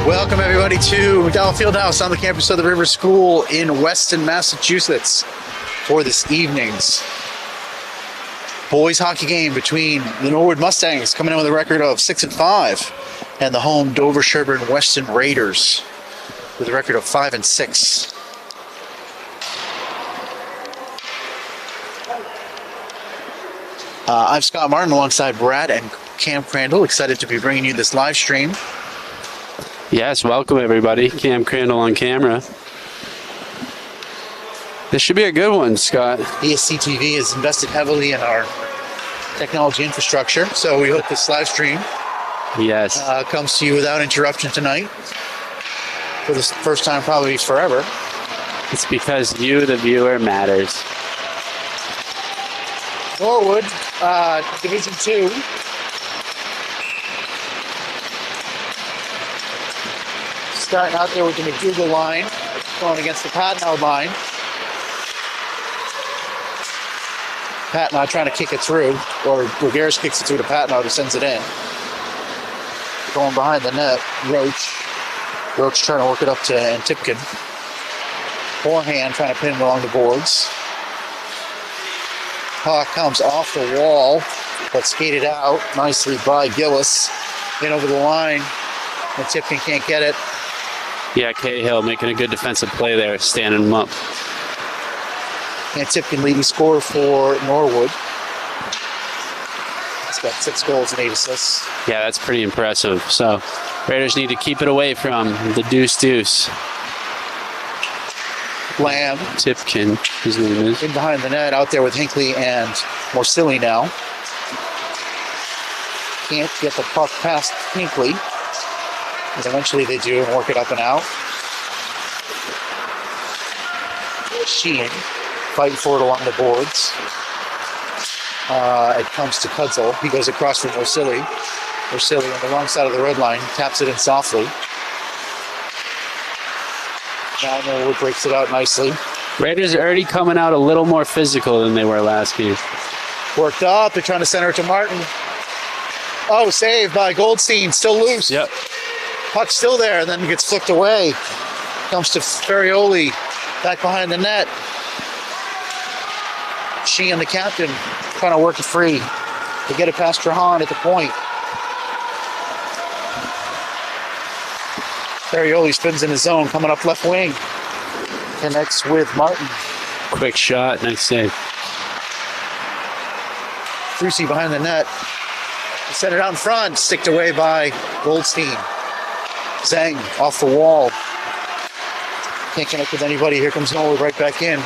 Welcome everybody to McDowell Fieldhouse on the campus of the River School in Weston, Massachusetts for this evening's boys hockey game between the Norwood Mustangs, coming in with a record of 6-5, and the home Dover Sherburne Weston Raiders with a record of 5-6. I'm Scott Martin alongside Brad and Cam Crandall, excited to be bringing you this live stream. Yes, welcome everybody. Cam Crandall on camera. This should be a good one, Scott. ESC TV has invested heavily in our technology infrastructure, so we hope this live stream comes to you without interruption tonight for the first time probably forever. It's because you, the viewer, matters. Norwood, Division 2. Starting out there with the McDougal line, going against the Patnaud line. Patnaud trying to kick it through, or Bulgaris kicks it through to Patnaud, who sends it in. Going behind the net, Roach trying to work it up to Antipkin. Forehand trying to pin it along the boards. Puck comes off the wall, but skated out nicely by Gillis. In over the line, Antipkin can't get it. Yeah, Cahill making a good defensive play there, standing him up. Antipkin leading scorer for Norwood. He's got 6 goals and 8 assists. Yeah, that's pretty impressive. So, Raiders need to keep it away from the deuce. Lamb. Tipkin, his name is. In behind the net, out there with Hinckley and Morsilli now. Can't get the puck past Hinckley. And eventually they do and work it up and out. Sheehan fighting for it along the boards. It comes to Kudzel. He goes across from Morsilli. Morsilli on the wrong side of the red line, taps it in softly. Now Norwood breaks it out nicely. Raiders are already coming out a little more physical than they were last game. Worked up. They're trying to center it to Martin. Oh, saved by Goldstein. Still loose. Yep. Puck's still there, and then gets flicked away. Comes to Ferrioli, back behind the net. Sheehan, the captain, trying to work it free to get it past Trahan at the point. Ferrioli spins in his zone, coming up left wing. Connects with Martin. Quick shot, nice save. Frucy behind the net. Sent it out in front, sticked away by Goldstein. Zhang off the wall. Can't connect with anybody. Here comes Norwood right back in.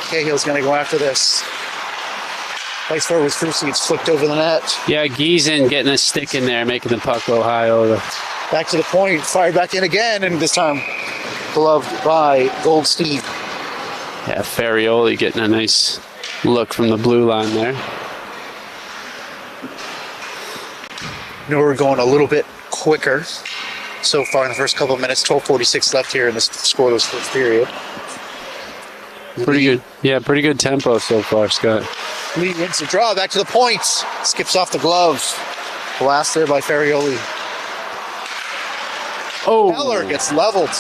Cahill's going to go after this. Place forward with Frucy. It's flipped over the net. Yeah, Giesen getting a stick in there, making the puck go high over. Back to the point. Fired back in again, and this time gloved by Goldstein. Yeah, Ferrioli getting a nice look from the blue line there. Norwood going a little bit quicker so far in the first couple of minutes. 12:46 left here in this scoreless first period. Pretty good. Yeah, pretty good tempo so far, Scott. Lee wins the draw. Back to the point. Skips off the glove. Blast there by Ferrioli. Oh. Heller gets leveled.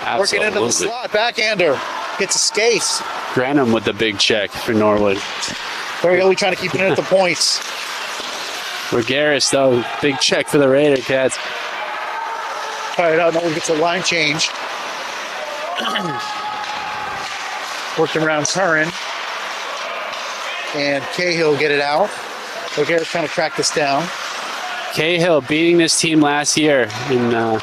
Absolutely. Working into the slot. Backhander. Gets a skate. Granum with the big check for Norwood. Ferrioli trying to keep it in at the points. Bulgaris, though, big check for the Raider Cats. Fired out. Norwood gets a line change. Working around Curran. And Cahill get it out. Bulgaris trying to track this down. Cahill beating this team last year in the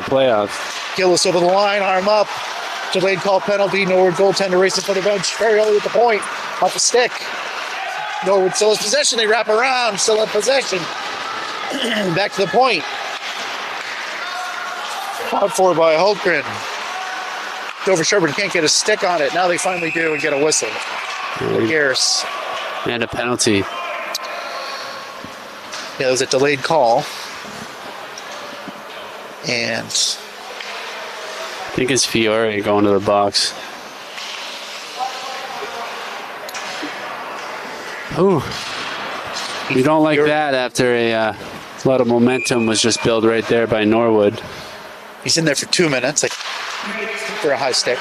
playoffs. Gillis over the line, arm up. Delayed call penalty. Norwood goaltender racing for the bench. Ferrioli at the point. Off the stick. Norwood still has possession. They wrap around. Still have possession. Back to the point. Fought for by Hultgren. Dover Sherburne can't get a stick on it. Now they finally do and get a whistle. Garris. And a penalty. Yeah, it was a delayed call. And I think it's Fiore going to the box. Ooh. You don't like that after a lot of momentum was just built right there by Norwood. He's in there for 2 minutes, like for a high stick.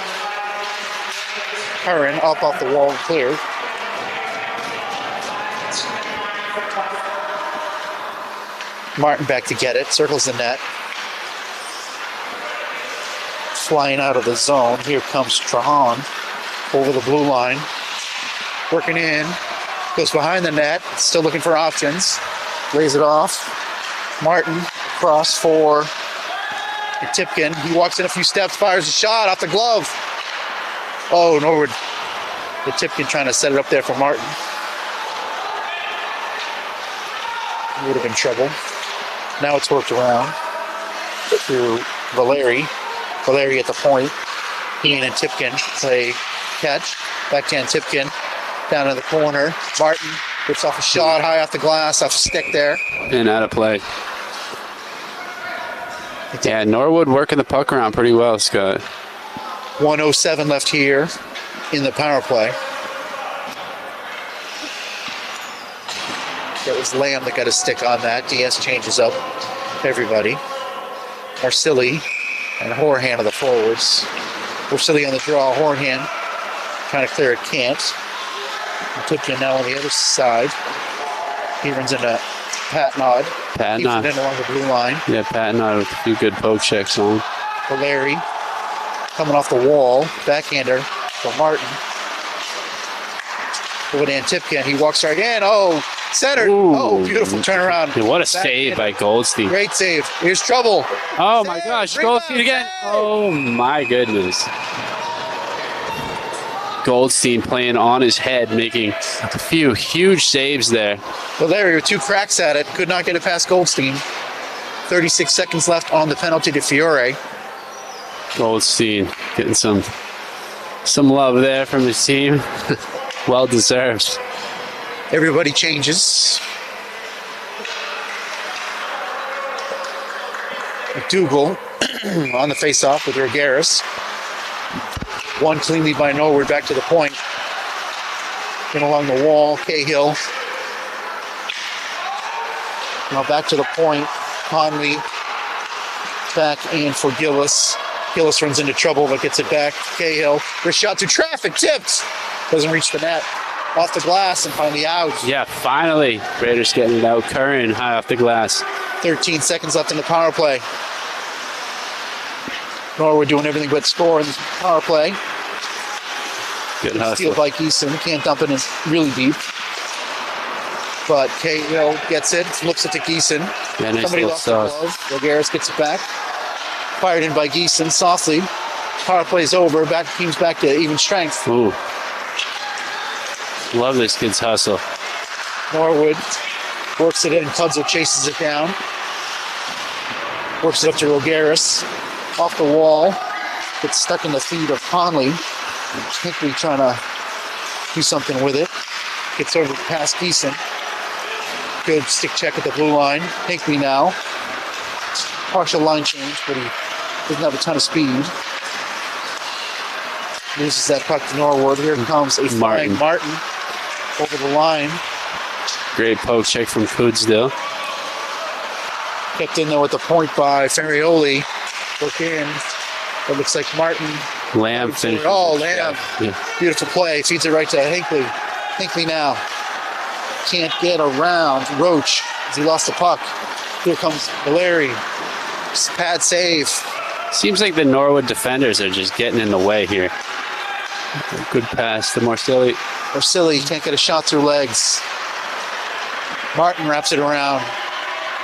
Curran up off the wall and cleared. Martin back to get it, circles the net. Flying out of the zone. Here comes Trahan over the blue line. Working in. Goes behind the net. Still looking for options. Lays it off. Martin cross for Tipkin. He walks in a few steps, fires a shot off the glove. Oh, Norwood. The Tipkin trying to set it up there for Martin. He would have been trouble. Now it's worked around to Valeri. Valeri at the point. Ian and Tipkin play catch. Backhand Tipkin down in the corner. Martin rips off a shot high off the glass, off a stick there. And out of play. Yeah, Norwood working the puck around pretty well, Scott. 1:07 left here in the power play. That was Lamb that got a stick on that. DS changes up everybody. Marsili and Horhan are the forwards. Marsili on the draw. Horhan trying to clear it, can't. Tipkin now on the other side. He runs into Patnod. Patnod. Keeps it in along the blue line. Yeah, Patnod with a few good poke checks on. Valeri coming off the wall. Backhander for Martin. Over to Tipkin. He walks right in. Oh, centered. Ooh. Oh, beautiful turnaround. Yeah, what a save by Goldstein. Great save. Here's trouble. Oh my gosh, Goldstein again. Oh my goodness. Goldstein playing on his head, making a few huge saves there. Valeri with two cracks at it. Could not get it past Goldstein. 36 seconds left on the penalty to Fiore. Goldstein getting some love there from his team. Well deserved. Everybody changes. McDougal on the face-off with Rogaris. One clean lead by Norwood, back to the point. In along the wall, Cahill. Now back to the point. Conley back in for Gillis. Gillis runs into trouble but gets it back. Cahill, wrist shot through traffic, tipped. Doesn't reach the net. Off the glass and finally out. Yeah, finally. Raiders getting it out. Curran high off the glass. 13 seconds left in the power play. Norwood doing everything but score in the power play. Good hustle. Steal by Geeson. Can't dump it in really deep. But Cahill gets it. Flips it to Geeson. Yeah, nice. Somebody lost the glove. Rogaris gets it back. Fired in by Geeson softly. Power play's over. Team's back to even strength. Ooh. Love this kid's hustle. Norwood works it in. Pudsel chases it down. Works it up to Rogaris. Off the wall. Gets stuck in the feet of Conley. Hinckley trying to do something with it. Gets over past Geeson. Good stick check at the blue line. Hinckley now. Partial line change, but he doesn't have a ton of speed. Loses that puck to Norwood. Here comes a flying Martin over the line. Great poke check from Kudsdale. Kept in there with the point by Ferrioli. Look in. It looks like Martin. Lamb finished. Oh, Lamb. Yeah. Beautiful play. Feeds it right to Hinckley. Hinckley now. Can't get around Roach as he lost the puck. Here comes Valeri. Pad save. Seems like the Norwood defenders are just getting in the way here. Good pass to Marsili. Marsili can't get a shot through legs. Martin wraps it around.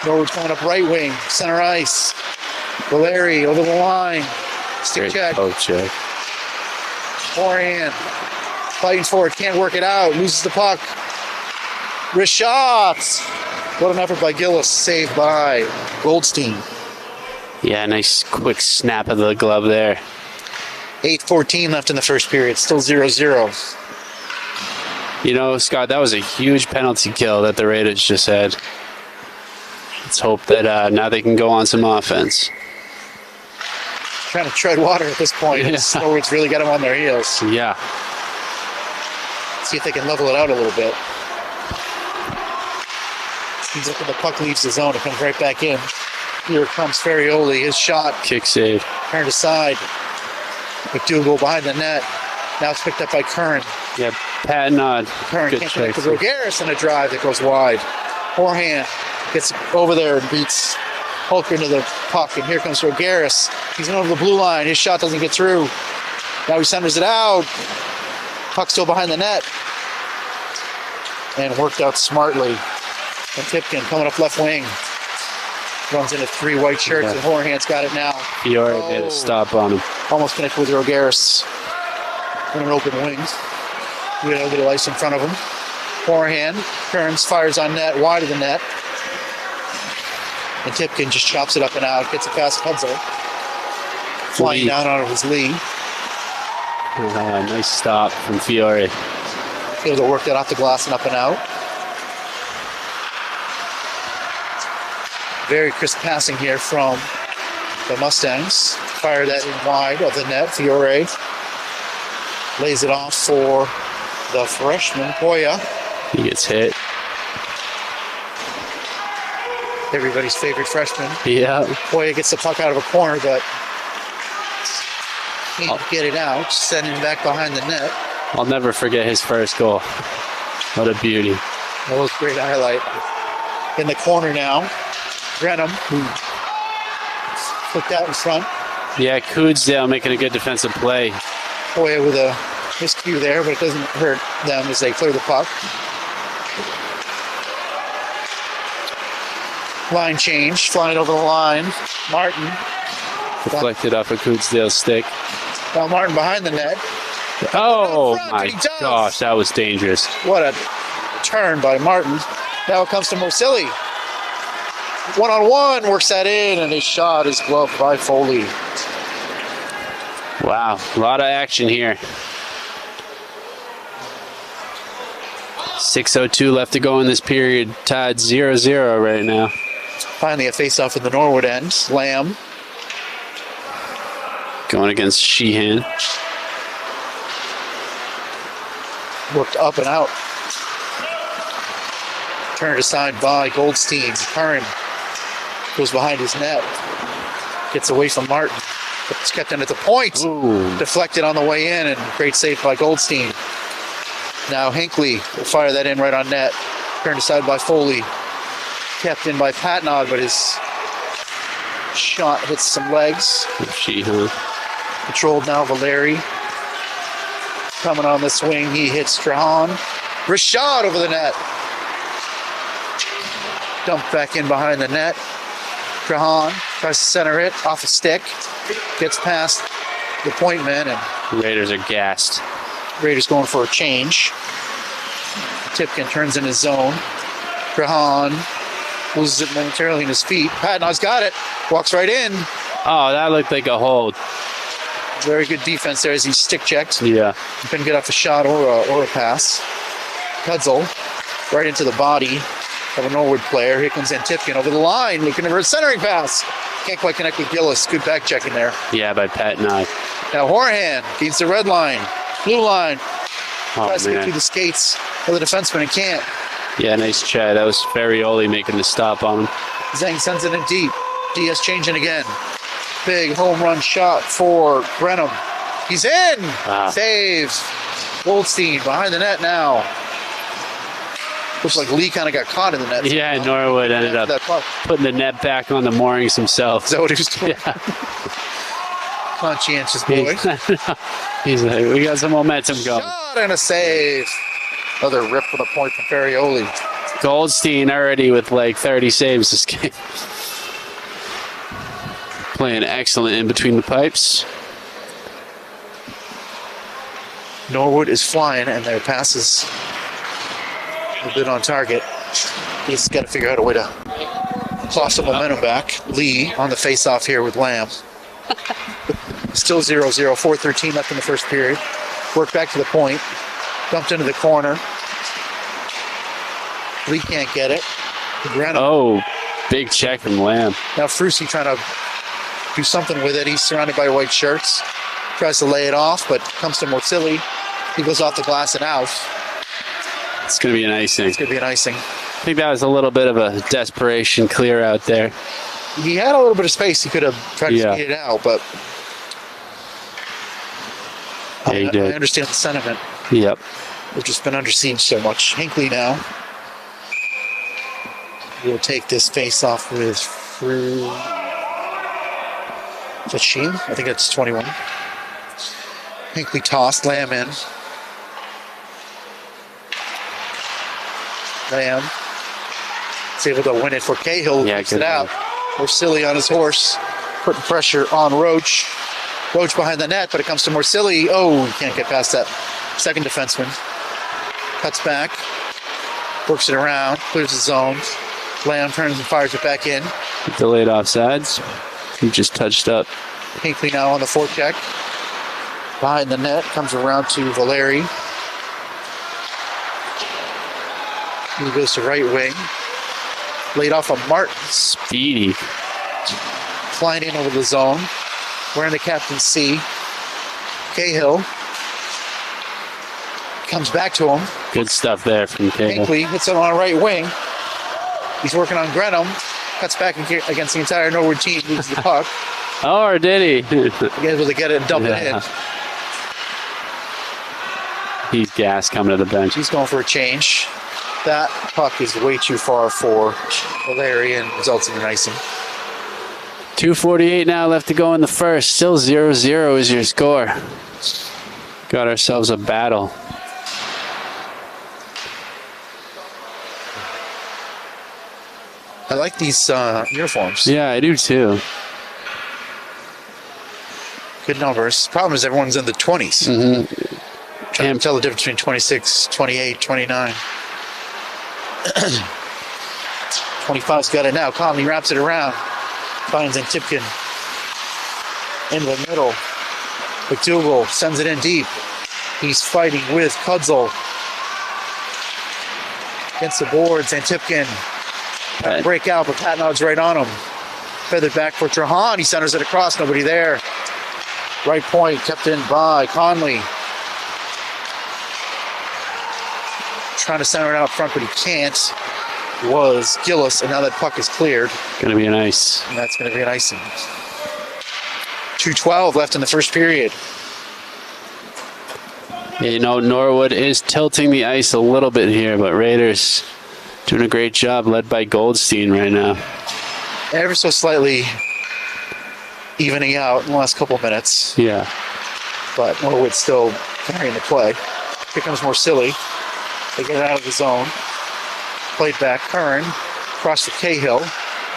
Norwood's going up right wing. Center ice. Valeri over the line. Stick Great check. poke check. Forehand. Fighting for it. Can't work it out. Loses the puck. Wrist shots. What an effort by Gillis. Saved by Goldstein. Yeah, nice quick snap of the glove there. 8:14 left in the first period. Still 0-0. You know, Scott, that was a huge penalty kill that the Raiders just had. Let's hope that now they can go on some offense. Trying to tread water at this point. Yeah. Norwood's really got them on their heels. Yeah. See if they can level it out a little bit. Seems like when the puck leaves the zone, it comes right back in. Here comes Ferrioli. His shot Kick save. turned aside. McDougal behind the net. Now it's picked up by Curran. Yeah, pat nod. Curran Good can't connect to check. Rogaris, and a drive that goes wide. Forehand gets over there and beats Holker into the puck. And here comes Rogaris. He's in over the blue line. His shot doesn't get through. Now he centers it out. Puck still behind the net. And worked out smartly. And Tipkin coming up left wing. Runs into 3 white shirts, and Horahan's got it now. Fiore made a stop on him. Almost connected with Rogaris in an open wing. We got a little ice in front of him. Forehand, Kearns fires on net, wide of the net. And Tipkin just chops it up and out, gets it past Hudzel. Flying down out of his lead. Nice stop from Fiore. Able to work that off the glass and up and out. Very crisp passing here from the Mustangs. Fire that in wide of the net. Fiore lays it off for the freshman, Poya. He gets hit. Everybody's favorite freshman. Yeah. Poya gets the puck out of a corner, but can't get it out. Sending it back behind the net. I'll never forget his first goal. What a beauty. That was a great highlight. In the corner now. Brenham. Flipped out in front. Yeah, Coodsdale making a good defensive play. Poya with a miscue there, but it doesn't hurt them as they clear the puck. Line change, flying over the line. Martin. Deflected off of Coodsdale's stick. Now Martin behind the net. Oh front, my and he does. gosh, that was dangerous. What a turn by Martin. Now it comes to Mosili. One-on-one, works that in, and his shot is gloved by Foley. Wow, a lot of action here. 6:02 left to go in this period. Tied 0-0 right now. Finally a face-off in the Norwood end. Lamb. Going against Sheehan. Worked up and out. Turned aside by Goldstein. Curran goes behind his net. Gets away from Martin. It's kept in at the point. Ooh. Deflected on the way in, and great save by Goldstein. Now Hinckley will fire that in right on net. Turned aside by Foley. Kept in by Patnod, but his shot hits some legs. Sheehan. Controlled now, Valeri. Coming on the swing, he hits Strahan. Rashad over the net. Dumped back in behind the net. Strahan tries to center it off a stick. Gets past the point man, and Raiders are gassed. Raiders going for a change. Tipkin turns in his zone. Strahan loses it momentarily in his feet. Patnod's got it. Walks right in. Oh, that looked like a hold. Very good defense there as he stick checked. Yeah. Couldn't get off a shot or a pass. Hudzel right into the body of a Norwood player. Here comes Tipkin over the line, looking for a centering pass. Can't quite connect with Gillis. Good back checking there. Yeah, by Pat Nye. Now Horahan gains the red line, blue line. Oh, Tries to get man. through the skates of the defenseman and can't. Yeah, nice try. That was Ferrioli making the stop on him. Zhang sends it in deep. Diaz changing again. Big home run shot for Brenham. He's in. Saves. Goldstein behind the net now. Looks like Lee kind of got caught in the net. Yeah, Norwood ended up That puck. putting the net back on the moorings himself. Is that what he was doing? Yeah. Conscientious boy. He's like, we got some momentum going. Shot and a save. Another rip for the point from Ferrioli. Goldstein already with like 30 saves this game. Playing excellent in between the pipes. Norwood is flying, and their pass is a bit on target. He's got to figure out a way to claw some momentum back. Lee on the face-off here with Lamb. Still 0-0, 4:13 left in the first period. Work back to the point. Dumped into the corner. Lee can't get it. Brenham. Oh, big check from Lamb. Now Frucy trying to do something with it. He's surrounded by white shirts. Tries to lay it off, but comes to Mozili. He goes off the glass and out. It's going to be an icing. It's going to be an icing. I think that was a little bit of a desperation clear out there. He had a little bit of space. He could have tried to skate it out, but he did. I understand the sentiment. Yep. We've just been under siege so much. Hinckley now will take this face off with is that Sheen? I think it's 21. Hinckley tossed, Lamb in. Lamb is able to win it for Cahill. Yeah, Kicks it out. Morsilli on his horse, putting pressure on Roach. Roach behind the net, but it comes to Morsilli. Oh, he can't get past that second defenseman. Cuts back, works it around, clears the zone. Lamb turns and fires it back in. Delayed offsides. He just touched up. Hinckley now on the forecheck. Behind the net, comes around to Valeri. He goes to right wing. Laid off of Martin. Speedy. Flying in over the zone. Wearing the captain's C. Cahill. Comes back to him. Good stuff there from Cahill. Hinckley hits him on right wing. He's working on Grenham. Cuts back against the entire Norwood team. Loses the puck. Oh, or did he? Able to get it and dump it in. He's gas coming to the bench. He's going for a change. That puck is way too far for Valeri and results in an icing. 2:48 now left to go in the first. Still 0-0 is your score. Got ourselves a battle. I like these uniforms. Yeah, I do too. Good numbers. Problem is everyone's in the 20s. Mm-hmm. Trying to tell the difference between 26, 28, 29. 25's got it now. Conley wraps it around. Finds Antipkin in the middle. McDougal sends it in deep. He's fighting with Kudzel. Against the boards, Antipkin. Break out, but Patnod's right on him. Feathered back for Trahan. He centers it across. Nobody there. Right point kept in by Conley. Trying to center it out front, but he can't. Was Gillis, and now that puck is cleared. Gonna be an ice. And that's gonna be an icing. 2:12 left in the first period. Yeah, you know, Norwood is tilting the ice a little bit here, but Raiders doing a great job, led by Goldstein right now. Ever so slightly evening out in the last couple of minutes. Yeah. But Norwood still carrying the play. Here comes Morsilli. They get it out of the zone. Played back. Curran across the Cahill.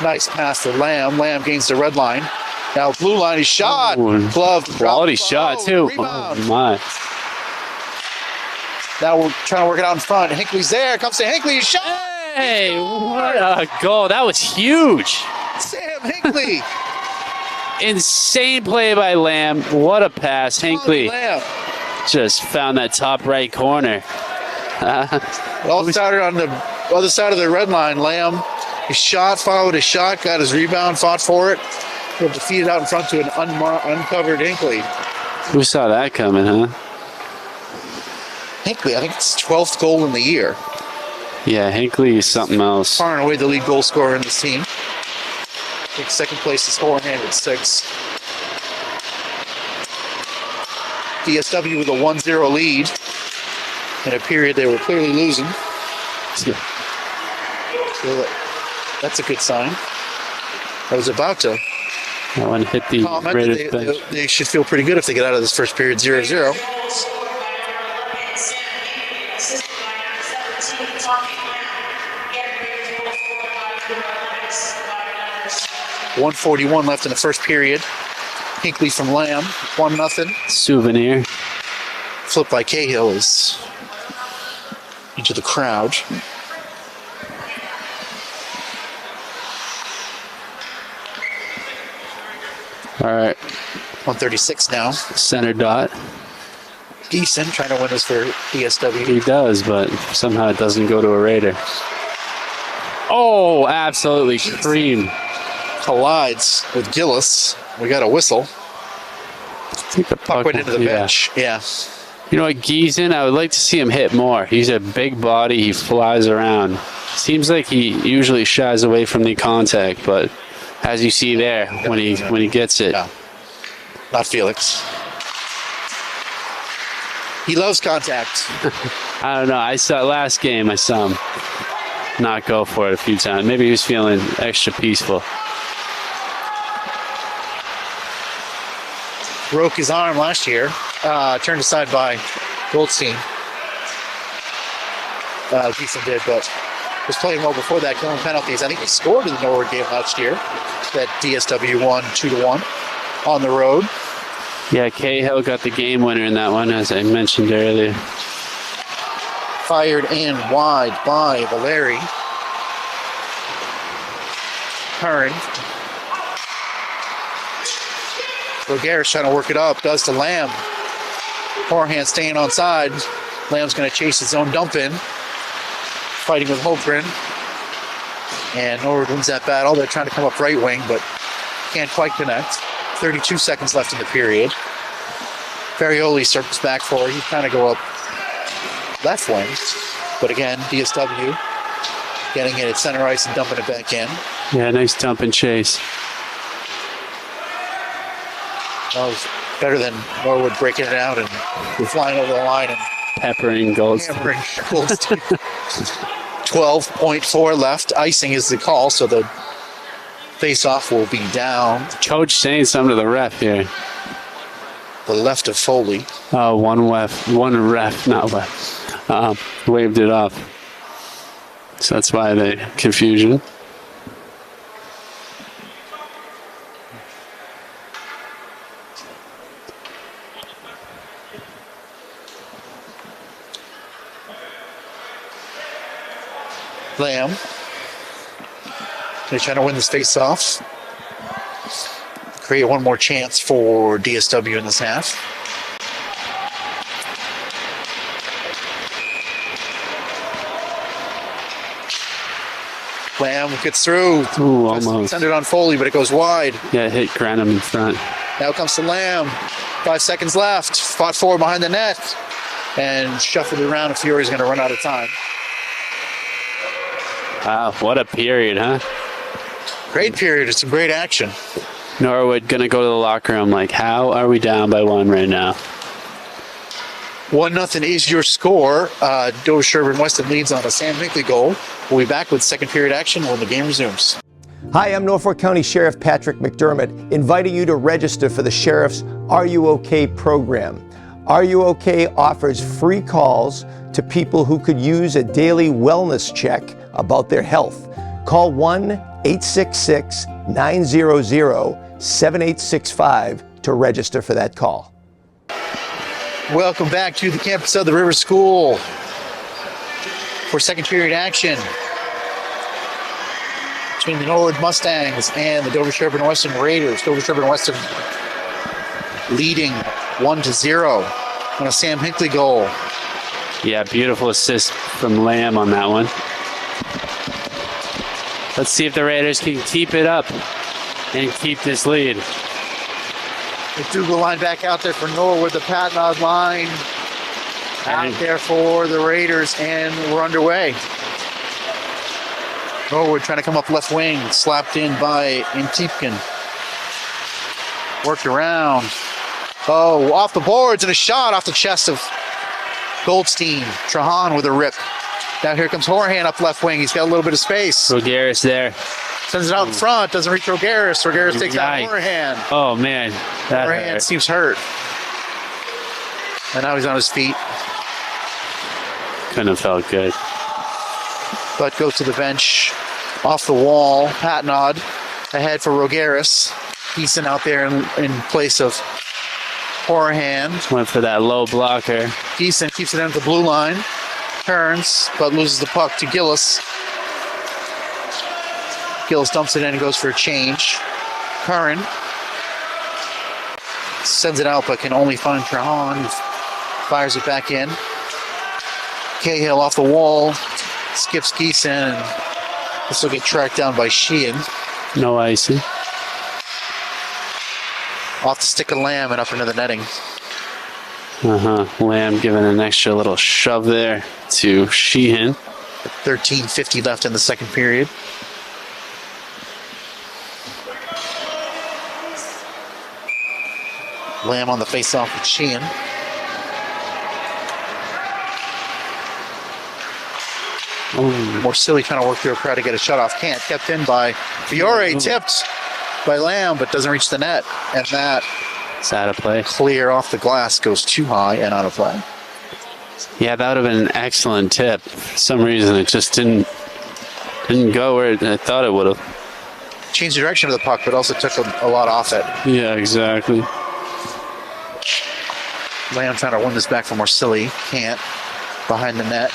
Nice pass to Lamb. Lamb gains the red line. Now blue line. He's shot. Gloved. Quality shot too. Rebound. Oh my. Now we're trying to work it out in front. Hinckley's there. Comes to Hinckley. He's shot. Hey, what a goal. That was huge. Sam Hinckley. Insane play by Lamb. What a pass. Hinckley Lamb. just found that top right corner. It all started on the other side of the red line. Lamb, he shot, followed his shot, got his rebound, fought for it. He'll defeat it out in front to an uncovered Hinckley. Who saw that coming, huh? Hinckley, I think it's 12th goal in the year. Yeah, Hinckley is something else. Far and away the lead goal scorer in this team. Takes second place to score in hand with 6. DSW with a 1-0 lead. In a period they were clearly losing. Yeah. So that's a good sign. I was about to That one hit the comment Raiders that bench. they should feel pretty good if they get out of this first period 0-0. .141 left in the first period. Hinckley from Lamb, 1-0. Souvenir. Flipped by Cahill is into the crowd. All right. 136 now. Center dot. Geeson trying to win this for DSW. He does, but somehow it doesn't go to a Raider. Oh, absolutely creamed. Collides with Gillis. We got a whistle. I think the Puck went into the bench. Yeah. You know what, Giesen, I would like to see him hit more. He's a big body. He flies around. Seems like he usually shies away from the contact, but as you see there when he gets it. No, not Felix. He loves contact. I don't know. I saw last game. I saw him not go for it a few times. Maybe he was feeling extra peaceful. Broke his arm last year. Turned aside by Goldstein. Gieson did, but was playing well before that, killing penalties. I think he scored in the Norwood game last year. That DSW won 2-1 on the road. Yeah, Cahill got the game winner in that one, as I mentioned earlier. Fired and wide by Valeri. Curran. Rogaris trying to work it up. Does to Lamb. Forehand staying on side. Lamb's going to chase his own dump in. Fighting with Holmgren. And Norwood wins that battle. They're trying to come up right wing, but can't quite connect. 32 seconds left in the period. Farioli circles back for it. He's trying to go up left wing. But again, DSW getting it at center ice and dumping it back in. Yeah, nice dump and chase. That was better than Norwood breaking it out and flying over the line and peppering Goldstein. 12.4 left. Icing is the call, so the face-off will be down. Coach saying something to the ref here. The left of Foley. Oh, one ref, not left. Waved it off. So that's why the confusion. Lamb. They're trying to win this face-off. Create one more chance for DSW in this half. Lamb gets through. Ooh, almost. Send it on Foley, but it goes wide. Yeah, it hit Granham in front. Now comes to Lamb. 5 seconds left. Fought forward behind the net. And shuffled it around, and Fiore's going to run out of time. Wow, what a period, huh? Great period. It's some great action. Norwood going to go to the locker room like, how are we down by 1 right now? 1-0 is your score. Dover Sherburne Weston leads on a Sam Hinckley goal. We'll be back with second period action when the game resumes. Hi, I'm Norfolk County Sheriff Patrick McDermott, inviting you to register for the Sheriff's Are You OK program. Are You OK offers free calls to people who could use a daily wellness check about their health. Call 1-866-900-7865 to register for that call. Welcome back to the campus of the River School for second period action between the Norwood Mustangs and the Dover Sherburne Weston Raiders. Dover Sherburne Weston leading 1-0 on a Sam Hinckley goal. Yeah, beautiful assist from Lamb on that one. Let's see if the Raiders can keep it up and keep this lead. McDougal line back out there for Norwood. The Patnod line out there for the Raiders, and we're underway. Norwood trying to come up left wing, slapped in by Antipkin. Worked around. Oh, off the boards and a shot off the chest of Goldstein. Trahan with a rip. Now here comes Horahan up left wing. He's got a little bit of space. Rogaris there. Sends it out in front. Doesn't reach Rogaris. Rogaris takes out Horahan. Oh, man. Horahan seems hurt. And now he's on his feet. Couldn't have felt good. But goes to the bench. Off the wall. Patnod ahead for Rogaris. Easton out there in place of Horahan. Went for that low blocker. Easton keeps it into the blue line. Turns, but loses the puck to Gillis. Gillis dumps it in and goes for a change. Curran sends it out, but can only find Trahan, who fires it back in. Cahill off the wall, skips Geeson, and this will get tracked down by Sheehan. No icing. Off the stick of Lamb and up into the netting. Lamb giving an extra little shove there to Sheehan. 13:50 left in the second period. Lamb on the face-off with Sheehan. More silly trying to work through a crowd to get a shot off. Can't. Kept in by Fiore. Tipped by Lamb, but doesn't reach the net. And that It's out of play. clear off the glass goes too high and out of play. Yeah, that would have been an excellent tip. For some reason, it just didn't go where I thought it would have. Changed the direction of the puck, but also took a lot off it. Yeah, exactly. Lamb trying to win this back from Morsilli. Can't. Behind the net.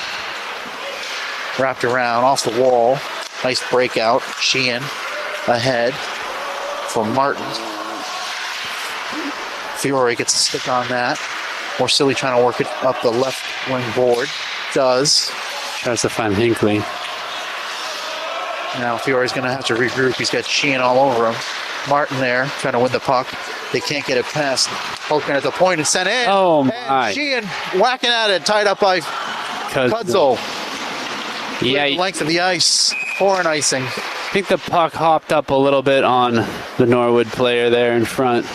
Wrapped around, off the wall. Nice breakout. Sheehan ahead for Martin. Fiore gets a stick on that. Morsilli trying to work it up the left wing board. Does. Tries to find Hinckley. Now Fiore's going to have to regroup. He's got Sheehan all over him. Martin there trying to win the puck. They can't get it past. Holken at the point and sent in. Oh, my. And Sheehan whacking at it. Tied up by Kudzel. Yeah, The length of the ice. Foreign icing. I think the puck hopped up a little bit on the Norwood player there in front,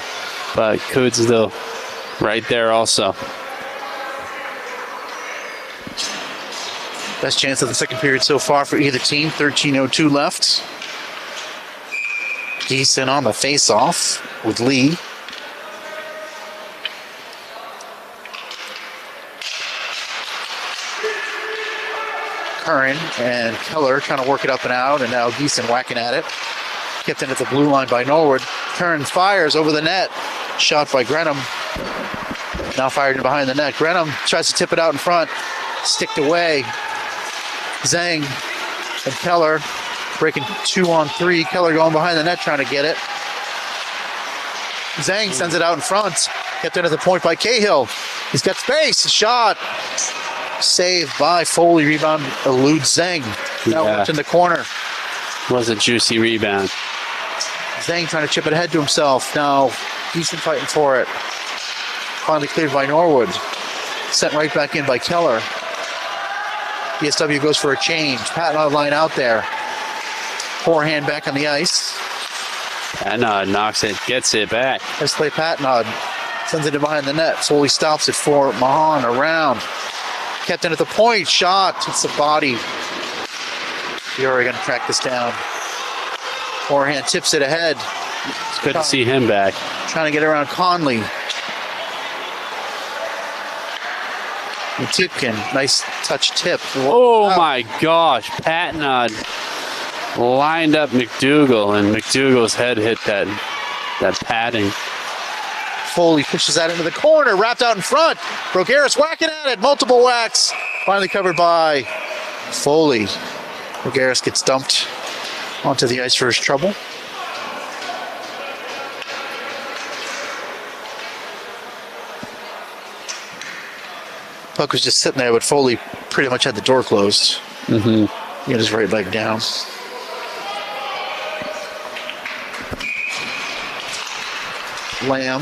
but Kudzel right there also. Best chance of the second period so far for either team. 13:02 left. Geeson on the face-off with Lee. Curran and Keller trying to work it up and out, and now Geeson whacking at it. Kept in at the blue line by Norwood. Curran fires over the net. Shot by Grenham. Now fired in behind the net. Grenham tries to tip it out in front. Sticked away. Zhang and Keller breaking 2-on-3. Keller going behind the net trying to get it. Zhang sends it out in front. Kept in at the point by Cahill. He's got space. Shot. Saved by Foley. Rebound eludes Zhang. Now left in the corner. Was a juicy rebound. Zhang trying to chip it ahead to himself. Now Geeson fighting for it. Finally cleared by Norwood. Sent right back in by Keller. ESW goes for a change. Patton line out there. Forehand back on the ice. And knocks it, gets it back. Let's play Patnod. Sends it in behind the net. Foley stops it for Mahan around. Kept in at the point. Shot. It's the body. Fiore going to track this down. Forehand tips it ahead. It's good to see him back. Trying to get around Conley. And Tipkin. Nice touch tip. Oh my gosh. Patnod lined up McDougal, and McDougal's head hit that padding. Foley pushes that into the corner, wrapped out in front. Brogeris whacking at it, multiple whacks. Finally covered by Foley. Brogeris gets dumped onto the ice for his trouble. Puck was just sitting there, but Foley pretty much had the door closed. He had his right leg down. Lamb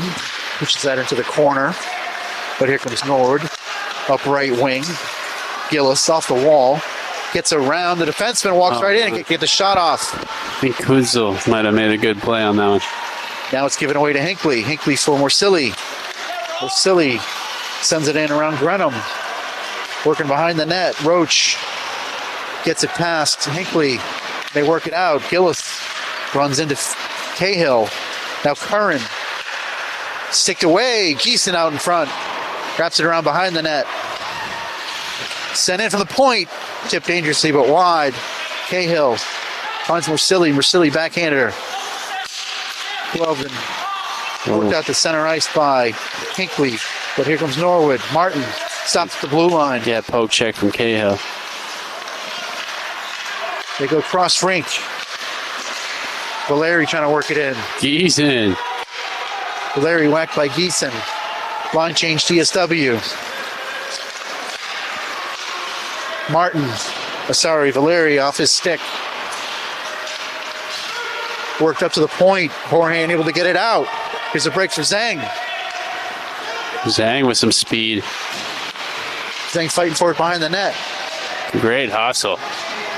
pushes that into the corner, but here comes Norwood, up right wing. Gillis off the wall, gets around the defenseman, walks right in and get the shot off. I think Kudzel might have made a good play on that one. Now it's given away to Hinckley. Hinckley for Morsilli. Morsilli sends it in around Grenham. Working behind the net. Roach gets it past Hinckley. They work it out. Gillis runs into Cahill. Now Curran. Sticked away. Geeson out in front. Wraps it around behind the net. Sent in from the point. Tipped dangerously but wide. Cahill finds Morsilli. Morsilli backhanded her. Gloved and worked out the center ice by Hinckley. But here comes Norwood. Martin stops at the blue line. Yeah, poke check from Cahill. They go cross rink. Valeri trying to work it in. Geeson. Valeri whacked by Geeson. Line change TSW. Martin. Valeri off his stick. Worked up to the point. Forehand able to get it out. Here's a break for Zhang. Zhang with some speed. Zhang fighting for it behind the net. Great hustle.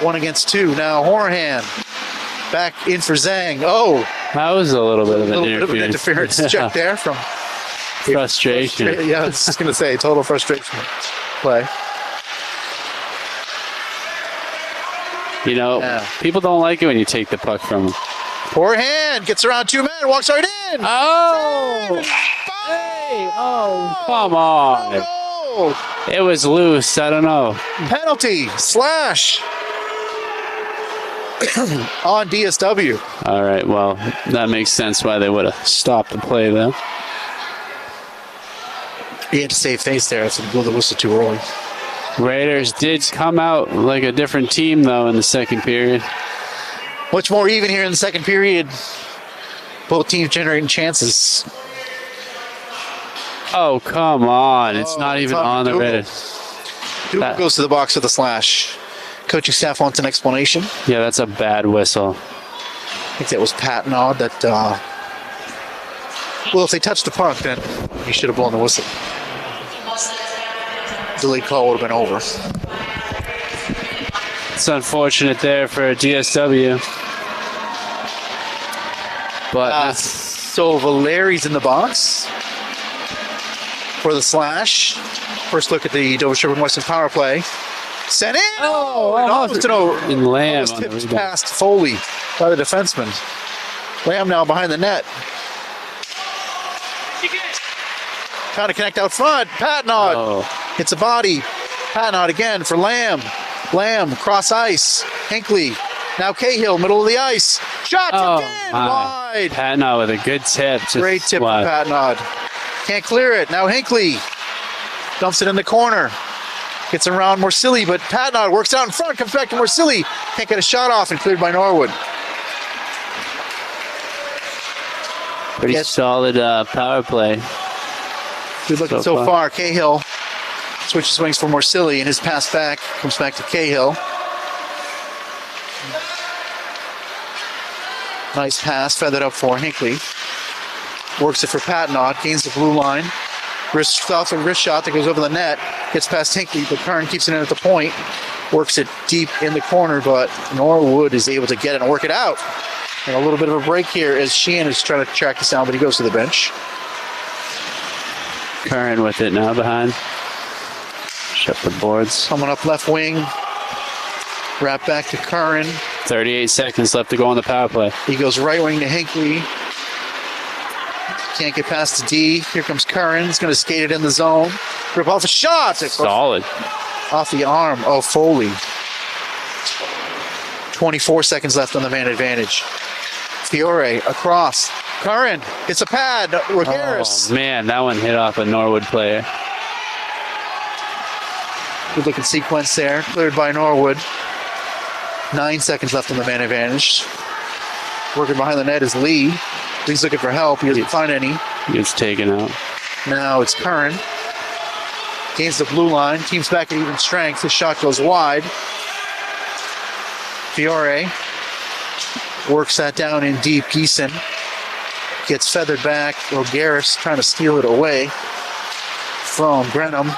1 against 2. Now Horahan back in for Zhang. Oh, That was a little bit of a an little bit of an interference. interference check there from Frustration. Yeah, I was just going to say, total frustration play. You know, people don't like it when you take the puck from them. Forehand, gets around 2 men, walks right in. Oh! Hey! Oh, come on. Oh, It was loose. I don't know. penalty, slash on DSW. All right, well, that makes sense why they would have stopped the play then. He had to save face there, so he blew the whistle too early. Raiders did come out like a different team, though, in the second period. Much more even here in the second period. Both teams generating chances. Oh, come on. It's not even on the Raiders. Dougal goes to the box with a slash. Coaching staff wants an explanation. Yeah, that's a bad whistle. I think that was Pat Nod that, well, if they touched the puck, then he should have blown the whistle. Delayed call would have been over. It's unfortunate there for DSW. But So Valeri's in the box for the slash. First look at the Dover Sherburne Weston power play. Sent in. Almost in Lamb almost on the tipped rebound. past Foley by the defenseman. Lamb now behind the net. Trying to connect out front. Patnod hits a body. Patnod again for Lamb. Lamb cross ice. Hinckley. Now Cahill, middle of the ice. Shot tipped in wide. Patnod with a good tip. Great tip from Patnod. Can't clear it. Now Hinckley dumps it in the corner. Gets around Morsilli, but Patnod works out in front, comes back to Morsilli. Can't get a shot off and cleared by Norwood. Pretty solid power play. Good looking so far. Cahill switches swings for Morsilli, and his pass back comes back to Cahill. Nice pass, feathered up for Hinckley. Works it for Patnod, gains the blue line. Wrist shot that goes over the net. Gets past Hinckley, but Kern keeps it in at the point. Works it deep in the corner, but Norwood is able to get it and work it out. And a little bit of a break here as Sheehan is trying to track this down, but he goes to the bench. Curran with it now behind. Shut the boards. Coming up left wing. Wrap back to Curran. 38 seconds left to go on the power play. He goes right wing to Hinckley. Can't get past the D. Here comes Curran. He's going to skate it in the zone. Rip off a shot. Solid. Off the arm of Foley. 24 seconds left on the man advantage. Fiore across. Curran hits a pad. Rogeris. Oh, man, that one hit off a Norwood player. Good looking sequence there. Cleared by Norwood. 9 seconds left on the man advantage. Working behind the net is Lee. Lee's looking for help. He doesn't find any. He gets taken out. Now it's Curran. Gains the blue line. Team's back at even strength. His shot goes wide. Fiore works that down in deep. Geeson gets feathered back. Rogeris trying to steal it away from Brenham.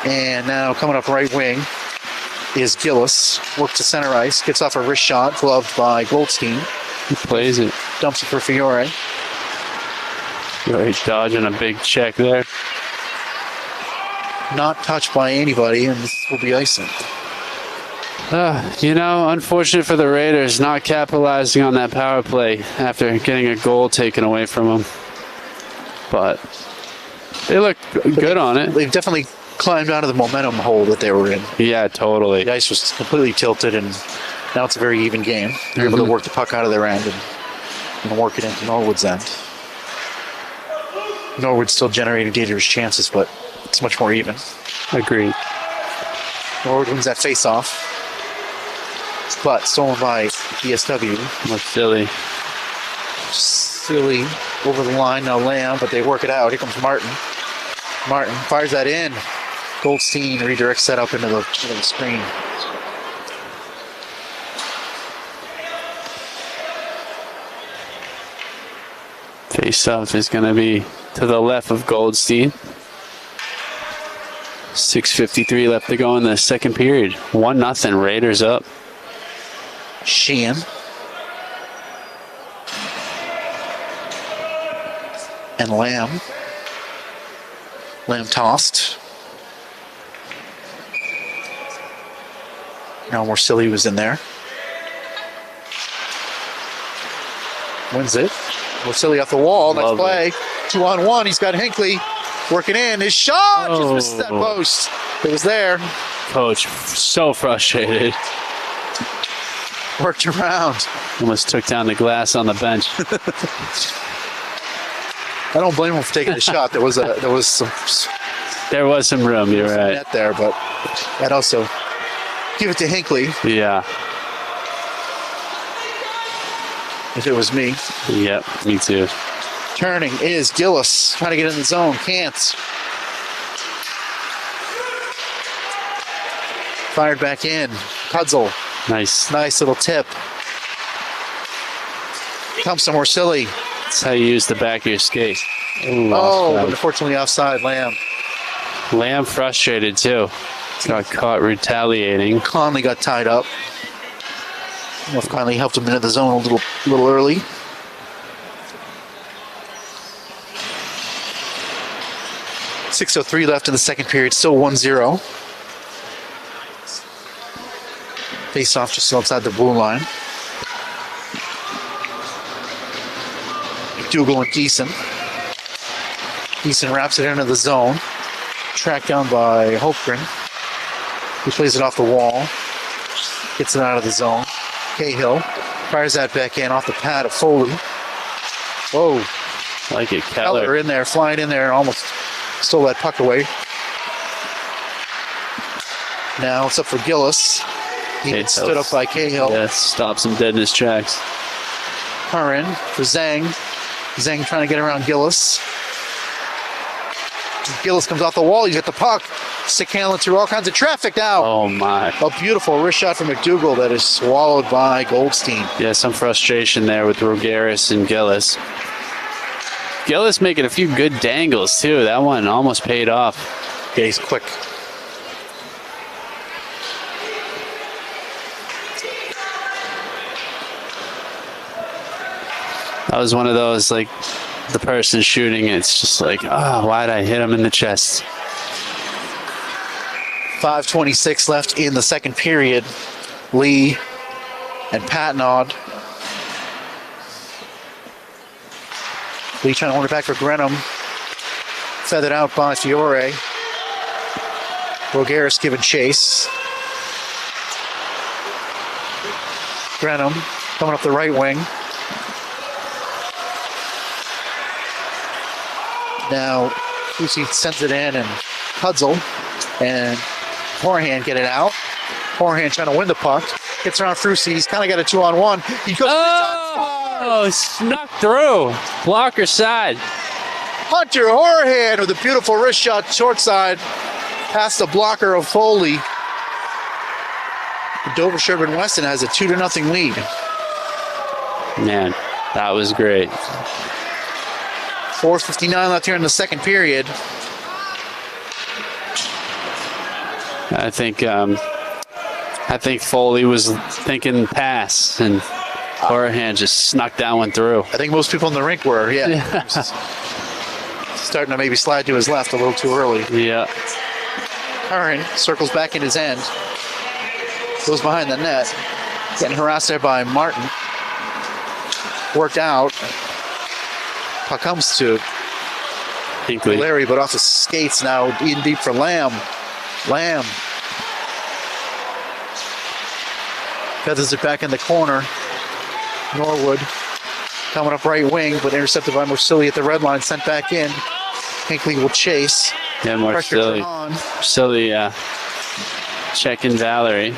And now coming up right wing is Gillis. Works to center ice. Gets off a wrist shot. Gloved by Goldstein. He plays it. Dumps it for Fiore. Fiore dodging a big check there. Not touched by anybody, and this will be icing. You know, unfortunate for the Raiders not capitalizing on that power play after getting a goal taken away from them. But they look good on it. They've definitely climbed out of the momentum hole that they were in. Yeah, totally. The ice was completely tilted, and now it's a very even game. They're able to work the puck out of their end and work it into Norwood's end. Norwood's still generating dangerous chances, but it's much more even. Agreed. Norwood wins that face-off, but stolen by DSW. Looks silly. Silly over the line, now Lamb, but they work it out. Here comes Martin. Martin fires that in. Goldstein redirects that up into the screen. Face-off is going to be to the left of Goldstein. 6:53 left to go in the second period. 1-0, Raiders up. Sheehan. and Lamb. Lamb tossed. Now Morsilli was in there. Wins it. Morsilli off the wall. Next play. 2-on-1. He's got Hinckley working in. His shot just missed that post. It was there. Coach, so frustrated. Worked around. Almost took down the glass on the bench. I don't blame him for taking the shot. There was some room. You're right. net there, but I'd also give it to Hinckley Yeah. if it was me. Yep. Me too. Turning is Gillis trying to get in the zone. Can't. Fired back in. Cudzel. Nice. Nice little tip. Thompson Morsilli. That's how you use the back of your skate. Ooh, But unfortunately offside. Lamb. Lamb frustrated too. Got caught retaliating. Conley got tied up. I don't know if Conley helped him into the zone a little early. .6:03 left in the second period. Still 1-0. Face off just outside the blue line. McDougal and Geeson. Geeson wraps it into the zone. Tracked down by Holmgren. He plays it off the wall. Gets it out of the zone. Cahill fires that back in off the pad of Foley. Whoa. Like it, Keller in there, flying in there, almost stole that puck away. Now it's up for Gillis. He stood up by Cahill. Yeah, stops him dead in his tracks. Curran for Zhang. Zhang trying to get around Gillis. Gillis comes off the wall. He's got the puck. Stick handling through all kinds of traffic now. Oh, my. A beautiful wrist shot from McDougal that is swallowed by Goldstein. Yeah, some frustration there with Rogaris and Gillis. Gillis making a few good dangles, too. That one almost paid off. Yeah, he's quick. That was one of those, like, the person shooting, it's just like, why'd I hit him in the chest? 5:26 left in the second period. Lee and Patnod. Lee trying to hold it back for Grenham. Feathered out by Fiore. Rogaris giving chase. Grenham coming up the right wing. Now, Lucy sends it in, and Hudzel and Horahan get it out. Horahan trying to win the puck. Gets around Frucy. He's kind of got a 2-on-1. He goes. Snuck through. Blocker side. Hunter Horahan with a beautiful wrist shot short side past the blocker of Foley. Dover Sherburne Weston has a 2-0 lead. Man, that was great. 4:59 left here in the second period. I think Foley was thinking pass, and Horahan just snuck that one through. I think most people in the rink were, yeah. Starting to maybe slide to his left a little too early. Yeah. Curran circles back in his end. Goes behind the net. Getting harassed there by Martin. Worked out. Puck comes to Hinckley. Larry, but off the skates now, in deep for Lamb. Lamb feathers it back in the corner. Norwood coming up right wing, but intercepted by Morsilli at the red line, sent back in. Hinckley will chase. Yeah, Morsilli. Morsilli, checking Valerie.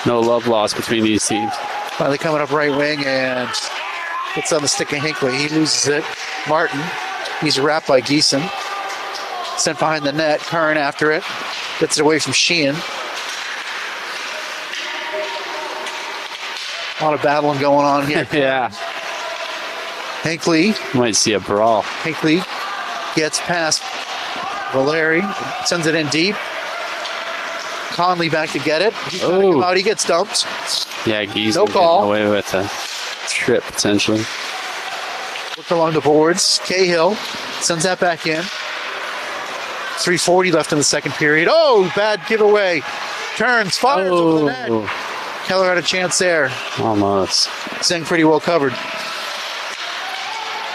No love lost between these teams. Finally coming up right wing, and it's on the stick of Hinckley. He loses it. Martin, he's wrapped by Geeson. Sent behind the net. Curran after it. Gets it away from Sheehan. A lot of battling going on here. Yeah. Hinckley. Might see a brawl. Hinckley gets past Valeri. Sends it in deep. Conley back to get it. He's trying to come out. He gets dumped. Yeah, Geeson No call. getting away with it. trip potentially. Look along the boards. Cahill sends that back in. 3:40 left in the second period. Oh, bad giveaway. Turns, fires over the net. Keller had a chance there. Almost. Zeng pretty well covered.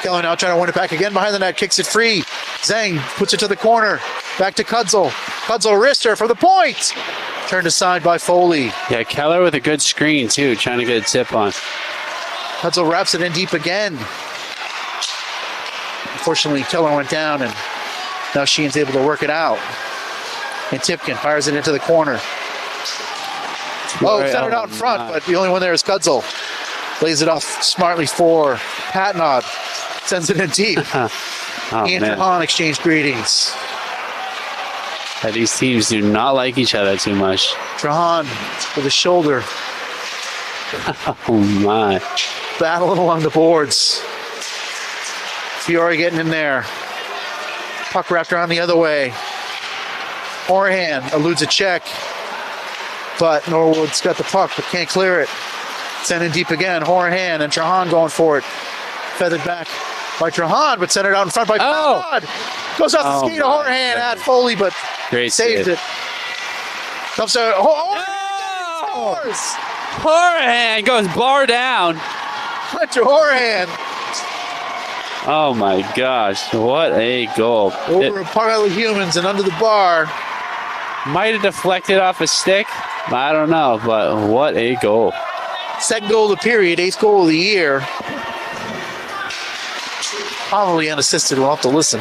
Keller now trying to win it back again behind the net. Kicks it free. Zeng puts it to the corner. Back to Kudzel. Kudzel wrister for the point. Turned aside by Foley. Yeah, Keller with a good screen too, trying to get a tip on. Kudzel wraps it in deep again. Unfortunately, Keller went down, and now Sheehan's able to work it out. And Tipkin fires it into the corner. Oh, centered out in front, but the only one there is Kudzel. Lays it off smartly for Patnod. Sends it in deep. Ian and Trahan exchange greetings. Yeah, these teams do not like each other too much. Trahan with his shoulder. Oh my. Battling along the boards. Fiore getting in there. Puck wrapped around the other way. Horahan eludes a check. But Norwood's got the puck but can't clear it. Sent in deep again. Horahan and Trahan going for it. Feathered back by Trahan, but centered out in front by Patnod. Goes off the skate of Horahan at Foley, but saved it. Comes to Horahan. Horahan goes bar down. Hunter Horahan. Oh my gosh, what a goal. Over a pile of humans and under the bar. Might have deflected off a stick. I don't know, but what a goal. Second goal of the period, 8th goal of the year. Probably unassisted, we'll have to listen.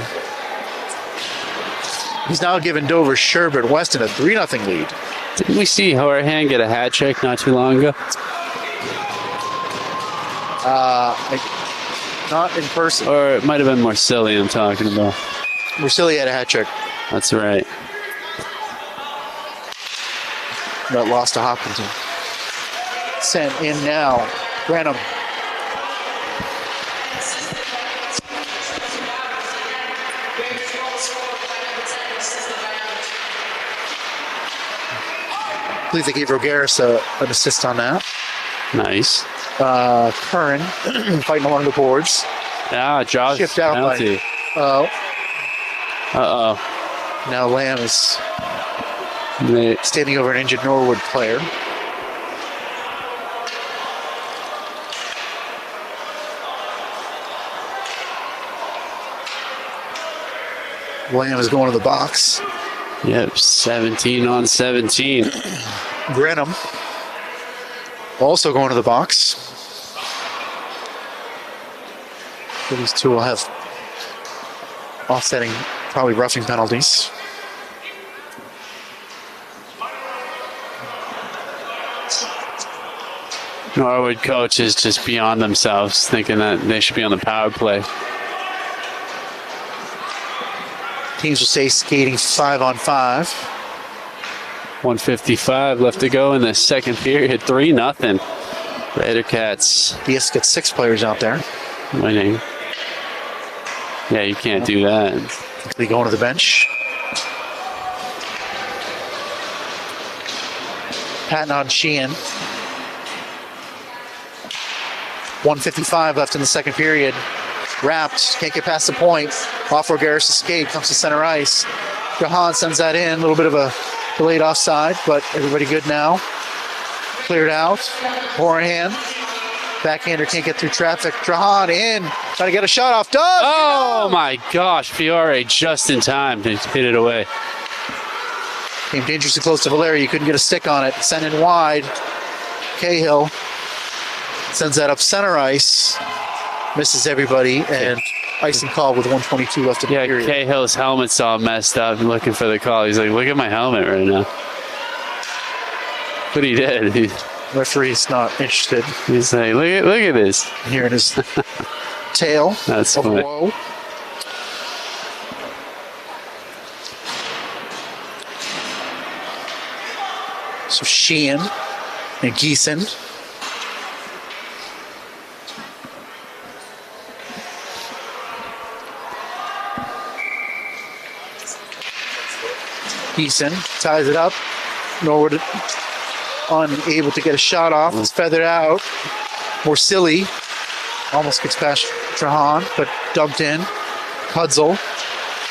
He's now given Dover Sherbert Weston a 3-0 lead. Didn't we see Horahan get a hat trick not too long ago? Not in person. Or it might have been Marsilli I'm talking about. Marsilli had a hat trick. That's right. That lost to Hopkinton. Sent in now. Granum. I believe they gave Rogaris an assist on that. Nice. Curran fighting along the boards. Yeah, Josh. Shift out penalty. by. Uh-oh. Now Lamb is standing over an injured Norwood player. Lamb is going to the box. Yep, 17 on 17. Grenham also going to the box. So these two will have offsetting, probably roughing penalties. Norwood coaches just beyond themselves, thinking that they should be on the power play. Teams will stay skating 5-on-5. 1:55 left to go in the second period. 3-0. Raider Cats. BS gets 6 players out there. Winning. Yeah, you can't do that. They going to the bench. Patton on Sheehan. 1:55 left in the second period. Wrapped, can't get past the point. Off Rogaris' skate, comes to center ice. Trahan sends that in, a little bit of a delayed offside, but everybody good now. Cleared out. Horahan, backhander can't get through traffic. Trahan in, trying to get a shot off. Does! Oh my gosh, Fiore just in time to hit it away. Came dangerously close to Valeri, you couldn't get a stick on it. Sent in wide. Cahill sends that up center ice. Misses everybody, and icing call with 1:22 left in the period. Yeah, Cahill's helmet's all messed up and looking for the call. He's like, look at my helmet right now. But he did. Referee's not interested. He's like, look at this. Here in his tail. That's of funny. woe. So Sheehan and Geeson. Geeson ties it up. Norwood unable to get a shot off. It's feathered out. More silly. Almost gets past Trahan, but dumped in. Hudzel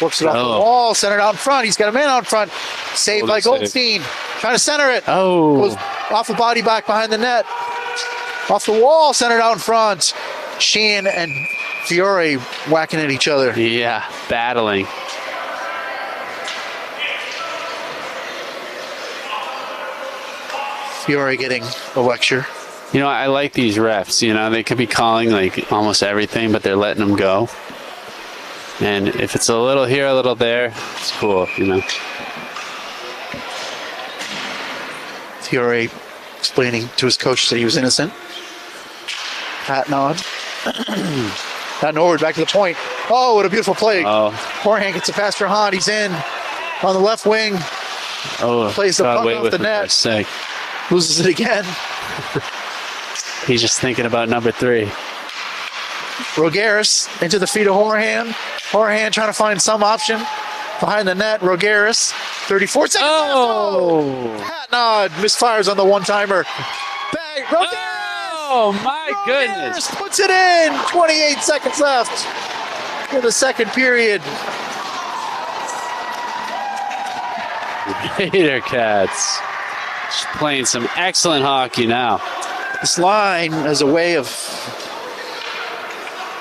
works it off the wall, centered out in front. He's got a man out in front. Saved by Goldstein. Trying to center it. Goes off the body back behind the net. Off the wall, centered out in front. Sheehan and Fiore whacking at each other. Yeah, battling. Fiore getting a lecture. You know, I like these refs. You know, they could be calling like almost everything, but they're letting them go. And if it's a little here, a little there, it's cool, you know. Fiore explaining to his coach that he was innocent. Pat nod. Now Norwood back to the point. Oh, what a beautiful play. Forehand gets a pass for Hahn. He's in on the left wing. Plays the puck off the net. Loses it again. He's just thinking about number 3. Rogaris into the feet of Horahan. Horahan trying to find some option behind the net. Rogaris, 34 seconds. Hat nod misfires on the one-timer. Bang! Rogaris! Oh my goodness! Puts it in. 28 seconds left in the second period. Raider Cats just playing some excellent hockey now. This line as a way of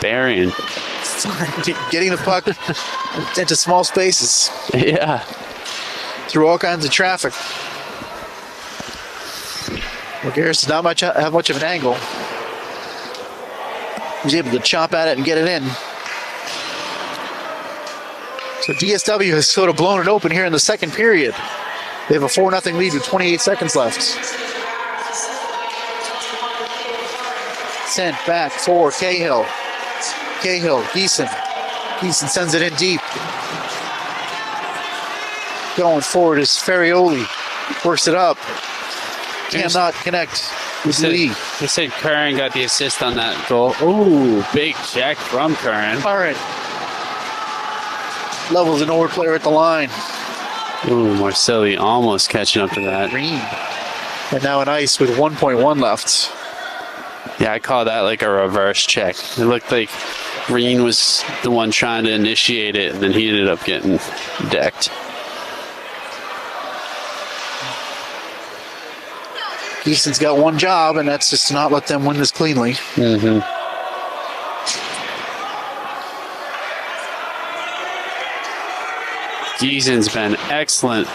burying, getting the puck into small spaces. Yeah. Through all kinds of traffic. Rogaris does not have much of an angle. He's able to chop at it and get it in. So DSW has sort of blown it open here in the second period. They have a 4-0 lead with 28 seconds left. Sent back for Cahill. Cahill, Geeson. Geeson sends it in deep. Going forward is Ferrioli. Works it up. Cannot connect with Lee. They said Curran got the assist on that goal. Ooh, big check from Curran. Curran levels an Norwood player at the line. Ooh, Marcelli almost catching up to that. Green. And now an ice with 1.1 left. Yeah, I call that like a reverse check. It looked like Green was the one trying to initiate it, and then he ended up getting decked. Easton's got one job, and that's just to not let them win this cleanly. Mm-hmm. Geeson's been excellent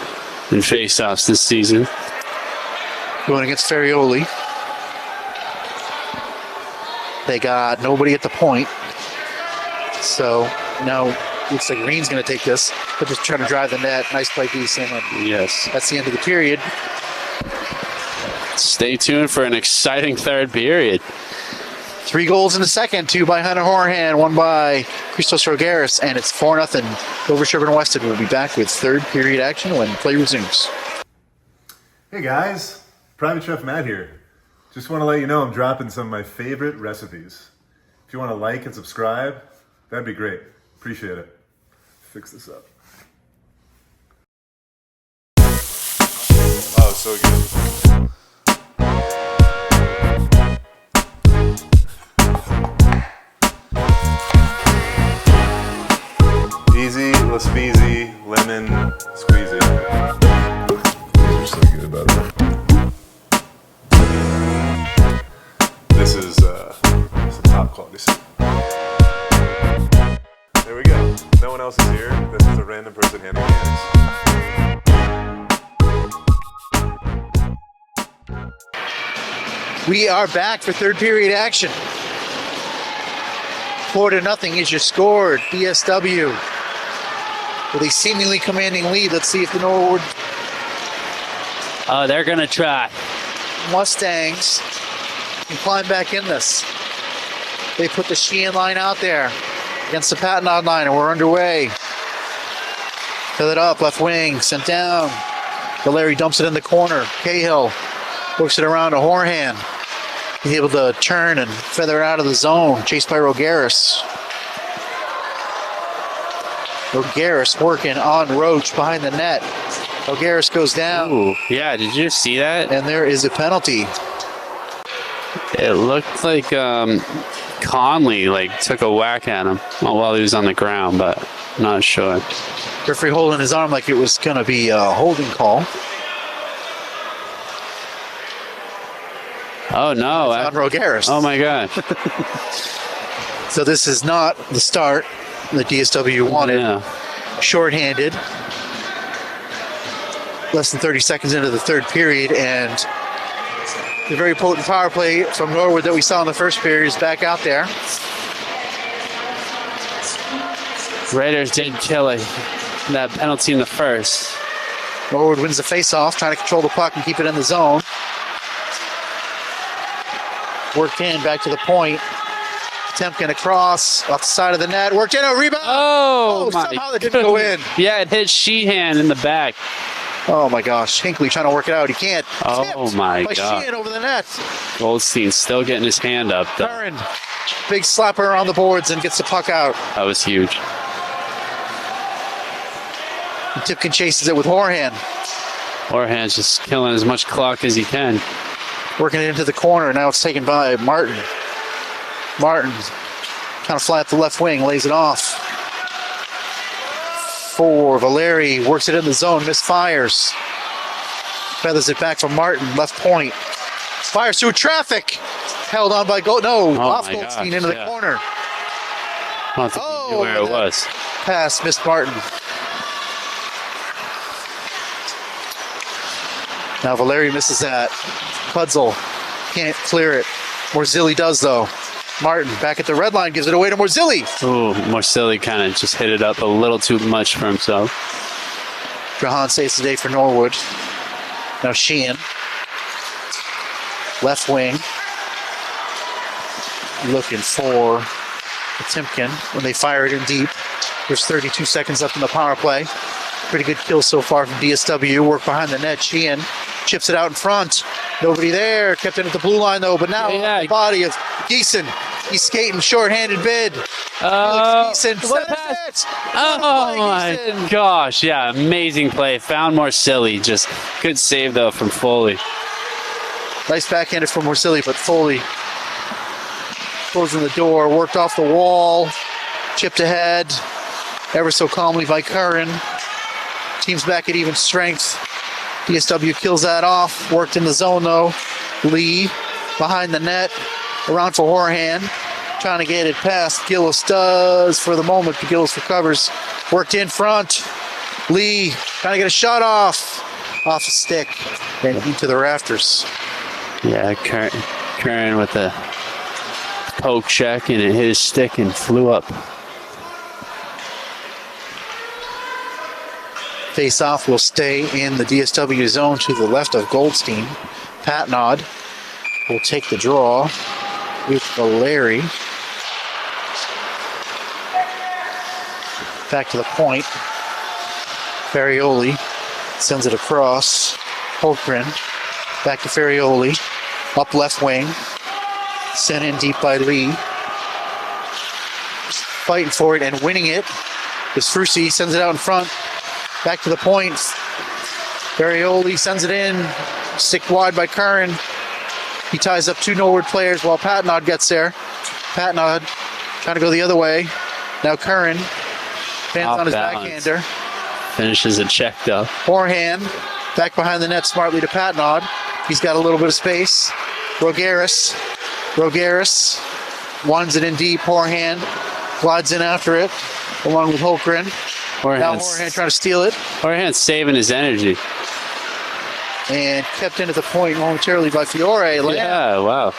in faceoffs this season. Going against Ferrioli. They got nobody at the point. So now looks like Green's going to take this, but just trying to drive the net. Nice play, Geeson. Yes. That's the end of the period. Stay tuned for an exciting third period. 3 goals in the second, 2 by Hunter Horahan, 1 by Christos Rogaris, and it's 4-0 over Sherburne Weston. We'll be back with third period action when play resumes. Hey guys, Private Chef Matt here. Just want to let you know I'm dropping some of my favorite recipes. If you want to like and subscribe, that'd be great. Appreciate it. Fix this up. Oh, so good. Easy, Speezy, lemon, squeezy. These are so good, by the way. This is some top quality soup. There we go. No one else is here. This is a random person handing hands. We are back for third period action. 4-0 is your score. DSW with a seemingly commanding lead. Let's see if the Norwood Oh, they're going to try. Mustangs can climb back in this. They put the Sheehan line out there against the Patnod line, and we're underway. Fill it up, left wing, sent down. Valeri dumps it in the corner. Cahill works it around to Horahan. He's able to turn and feather it out of the zone. Chased by Rogaris. Rogaris working on Roach behind the net. Rogaris goes down. Ooh, yeah, did you see that? And there is a penalty. It looked like Conley took a whack at him while he was on the ground, but I'm not sure. Referee holding his arm like it was going to be a holding call. Oh no! On Rogaris. Oh my gosh! So this is not the start the DSW wanted. Yeah. Shorthanded. Less than 30 seconds into the third period, and the very potent power play from Norwood that we saw in the first period is back out there. Raiders did kill that penalty in the first. Norwood wins the face-off, trying to control the puck and keep it in the zone. Worked in, back to the point. Temkin across, off the side of the net. Worked in, a rebound. Oh my somehow that didn't go in. Yeah, it hit Sheehan in the back. Oh my gosh, Hinckley trying to work it out. He can't. Oh my by God. Sheehan over the net. Goldstein still getting his hand up, though. Curran, big slapper around the boards and gets the puck out. That was huge. And Tipkin chases it with Horahan. Orhan's just killing as much clock as he can. Working it into the corner. Now it's taken by Martin. Martin, kind of fly up the left wing, lays it off. For Valeri, works it in the zone, misfires. Feathers it back from Martin, left point. Fires through traffic. Held on by off Goldstein into the corner. I don't think he knew where it was. Pass, missed Martin. Now Valeri misses that. Pudzel can't clear it. Morzilli does, though. Martin back at the red line, gives it away to Morzilli. Ooh, Morsilli kind of just hit it up a little too much for himself. Drahan saves the day for Norwood. Now Sheehan. Left wing. Looking for Timken when they fire it in deep. There's 32 seconds left in the power play. Pretty good kill so far from DSW. Work behind the net. Sheehan chips it out in front. Nobody there. Kept it at the blue line, though. But now the body of Geeson. He's skating short-handed bid. Geeson. Oh my gosh. Yeah, amazing play. Found Morsilli. Just good save, though, from Foley. Nice backhanded from Morsilli, but Foley closing the door. Worked off the wall. Chipped ahead. Ever so calmly by Curran. Team's back at even strength. DSW kills that off. Worked in the zone, though. Lee behind the net. Around for Horahan. Trying to get it past. Gillis does for the moment, but Gillis recovers. Worked in front. Lee trying to get a shot off. Off the stick and into the rafters. Yeah, Curran with the poke check, and it hit his stick and flew up. Face-off will stay in the DSW zone to the left of Goldstein. Patnod will take the draw with Valeri. Back to the point. Ferrioli sends it across. Holgren back to Ferrioli. Up left wing. Sent in deep by Lee. Fighting for it and winning it is Frusi. Sends it out in front. Back to the point. Ferrioli sends it in. Stick wide by Curran. He ties up two Norwood players while Patnod gets there. Patnod trying to go the other way. Now Curran stands on his backhander. Finishes it check, though. Forehand. Back behind the net smartly to Patnod. He's got a little bit of space. Rogaris winds it in deep. Forehand glides in after it along with Holgren. Now Horahan trying to steal it. Horahan's saving his energy. And kept into the point momentarily by Fiore. Yeah, wow.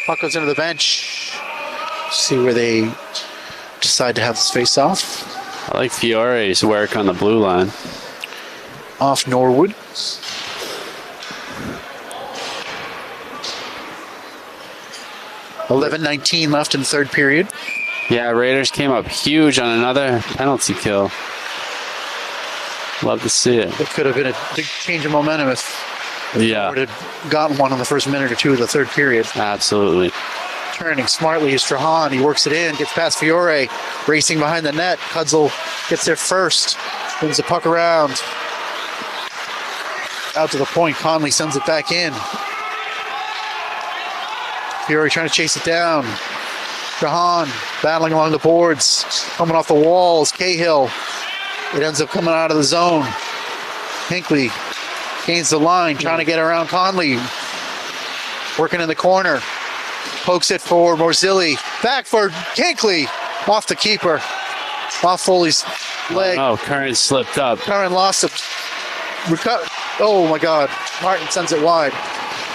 Puck goes into the bench. See where they decide to have this face off. I like Fiore's work on the blue line. Off Norwood. $11:19 left in the third period. Yeah, Raiders came up huge on another penalty kill. Love to see it. It could have been a big change of momentum if Norwood had gotten one in the first minute or two of the third period. Absolutely. Turning smartly is Strahan. He works it in, gets past Fiore, racing behind the net. Kudzel gets there first, brings the puck around. Out to the point, Conley sends it back in. Fiore trying to chase it down. Jahan battling along the boards, coming off the walls. Cahill, it ends up coming out of the zone. Hinckley gains the line, trying to get around Conley. Working in the corner. Pokes it for Morzilli. Back for Hinckley. Off the keeper. Off Foley's leg. Oh, Curran slipped up. Curran lost it. Oh my God. Martin sends it wide.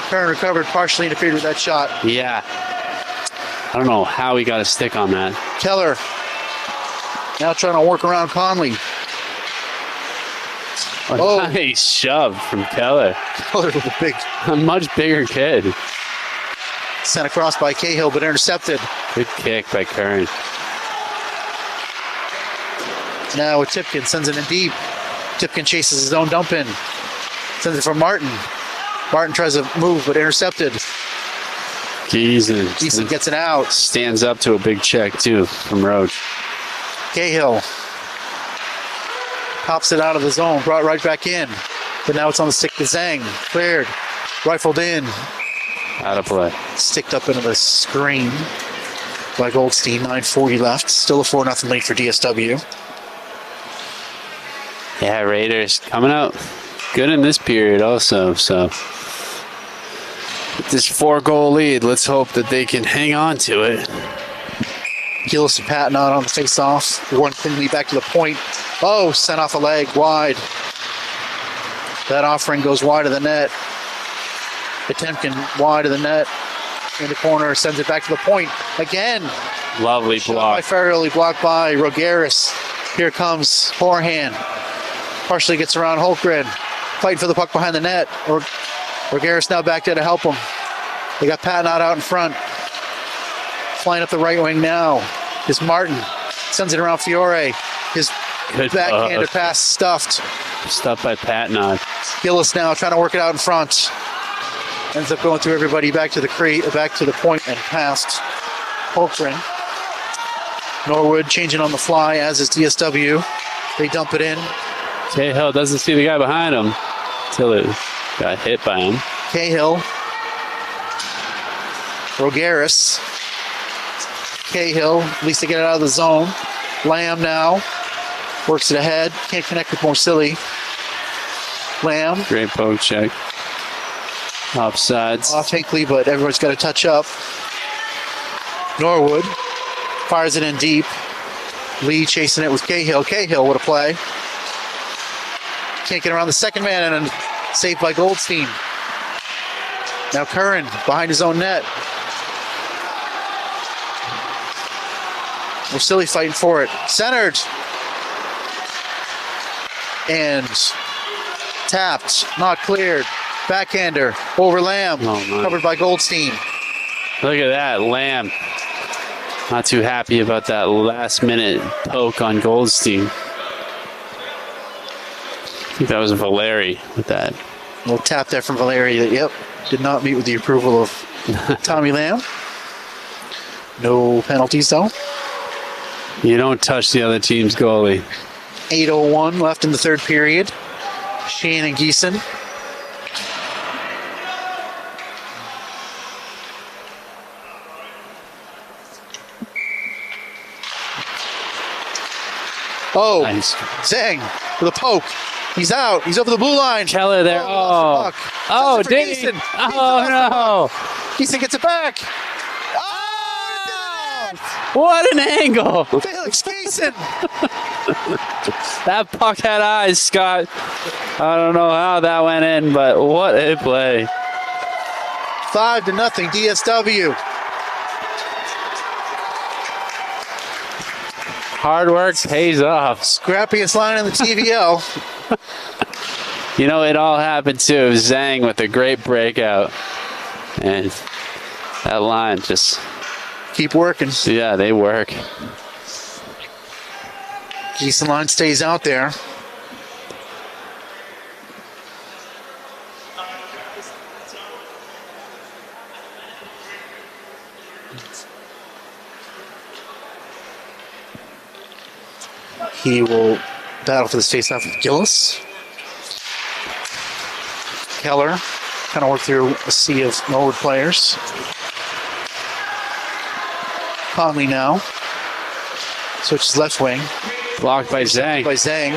Curran recovered, partially interfered with that shot. Yeah. I don't know how he got a stick on that. Keller now trying to work around Conley. Nice shove from Keller. Keller with A much bigger kid. sent across by Cahill, but intercepted. Good kick by Curran. Now with Tipkin, sends it in deep. Tipkin chases his own dump in. Sends it for Martin. Martin tries to move, but intercepted. Gieson gets it out. Stands up to a big check, too, from Roach. Cahill pops it out of the zone, brought right back in. But now it's on the stick to Zhang. Cleared. Rifled in. Out of play. Sticked up into the screen by Goldstein. 9:40 left. Still a 4-0 lead for DSW. Yeah, Raiders coming out good in this period also. So with this 4-goal lead, let's hope that they can hang on to it. Gillis and Patton out on the face-off. Warren Finley back to the point. Oh, sent off a leg wide. That offering goes wide of the net. Potemkin wide of the net. In the corner, sends it back to the point. Again. Lovely block. By Farrelly, blocked by Rogeris. Here comes forehand. Partially gets around Holmgren. Fighting for the puck behind the net. Rogeris now back there to help him. They got Patton out in front. Flying up the right wing now is Martin. Sends it around Fiore. His backhanded pass stuffed. Stuffed by Patton. Gillis now trying to work it out in front. Ends up going through everybody back to the point and past Holmgren. Norwood changing on the fly, as is DSW. They dump it in. Cahill doesn't see the guy behind him until it got hit by him. Cahill. Rogeris. Cahill, at least they get it out of the zone. Lamb now works it ahead. Can't connect with Morsilli. Lamb. Great poke check. Offsides. Off Hinckley, but everyone's got to touch up. Norwood fires it in deep. Lee chasing it with Cahill. Cahill, what a play. Can't get around the second man, and saved by Goldstein. Now Curran behind his own net. Morsilli fighting for it. Centered. And tapped. Not cleared. Backhander over Lamb. Covered by Goldstein. Look at that. Lamb. Not too happy about that last minute poke on Goldstein. I think that was Valeri with that. A little tap there from Valeri that, yep, did not meet with the approval of Tommy Lamb. No penalties, though. You don't touch the other team's goalie. 8:01 left in the third period. Shane and Geeson. Oh, Nice. Zhang with a poke. He's out. He's over the blue line. Keller there. Lost the puck. Oh, Sends it for did he? Geeson. Oh, no. Geeson gets it back. What an angle. Felix Geeson. That puck had eyes, Scott. I don't know how that went in, but what a play. 5-0 DSW. Hard work pays off. Scrappiest line in the TVL. You know, it all happened too. Zhang with a great breakout. And that line just... Keep working. Yeah, they work. Geeson line stays out there. He will battle for this faceoff with Gillis. Keller kind of work through a sea of Norwood players. Conley now. Switches left wing. Blocked by Zhang. By Zhang.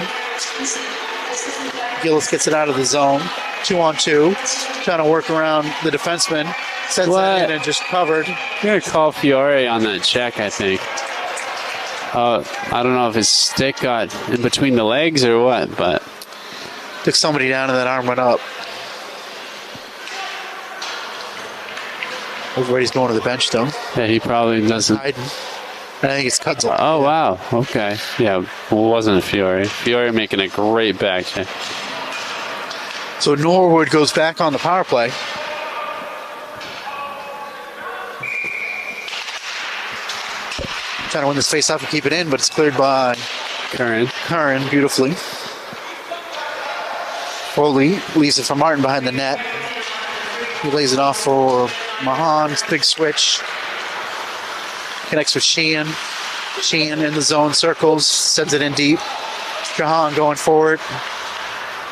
Gillis gets it out of the zone. 2-on-2. Trying to work around the defenseman. Sends it in and just covered. You're going to call Fiore on that check, I think. I don't know if his stick got in between the legs or what, but... Took somebody down and that arm went up. Everybody's going to the bench, though. Yeah, he probably doesn't... Hiding. I think it's Cudzel. Oh, wow. Okay. Yeah, well, it wasn't a Fiore. Fiore making a great back check. So Norwood goes back on the power play. Trying to win this face-off and keep it in, but it's cleared by Curran beautifully. Foley leaves it for Martin behind the net. He lays it off for Mahan. Big switch. Connects with Sheehan. Sheehan in the zone, circles, sends it in deep. Jahan going forward.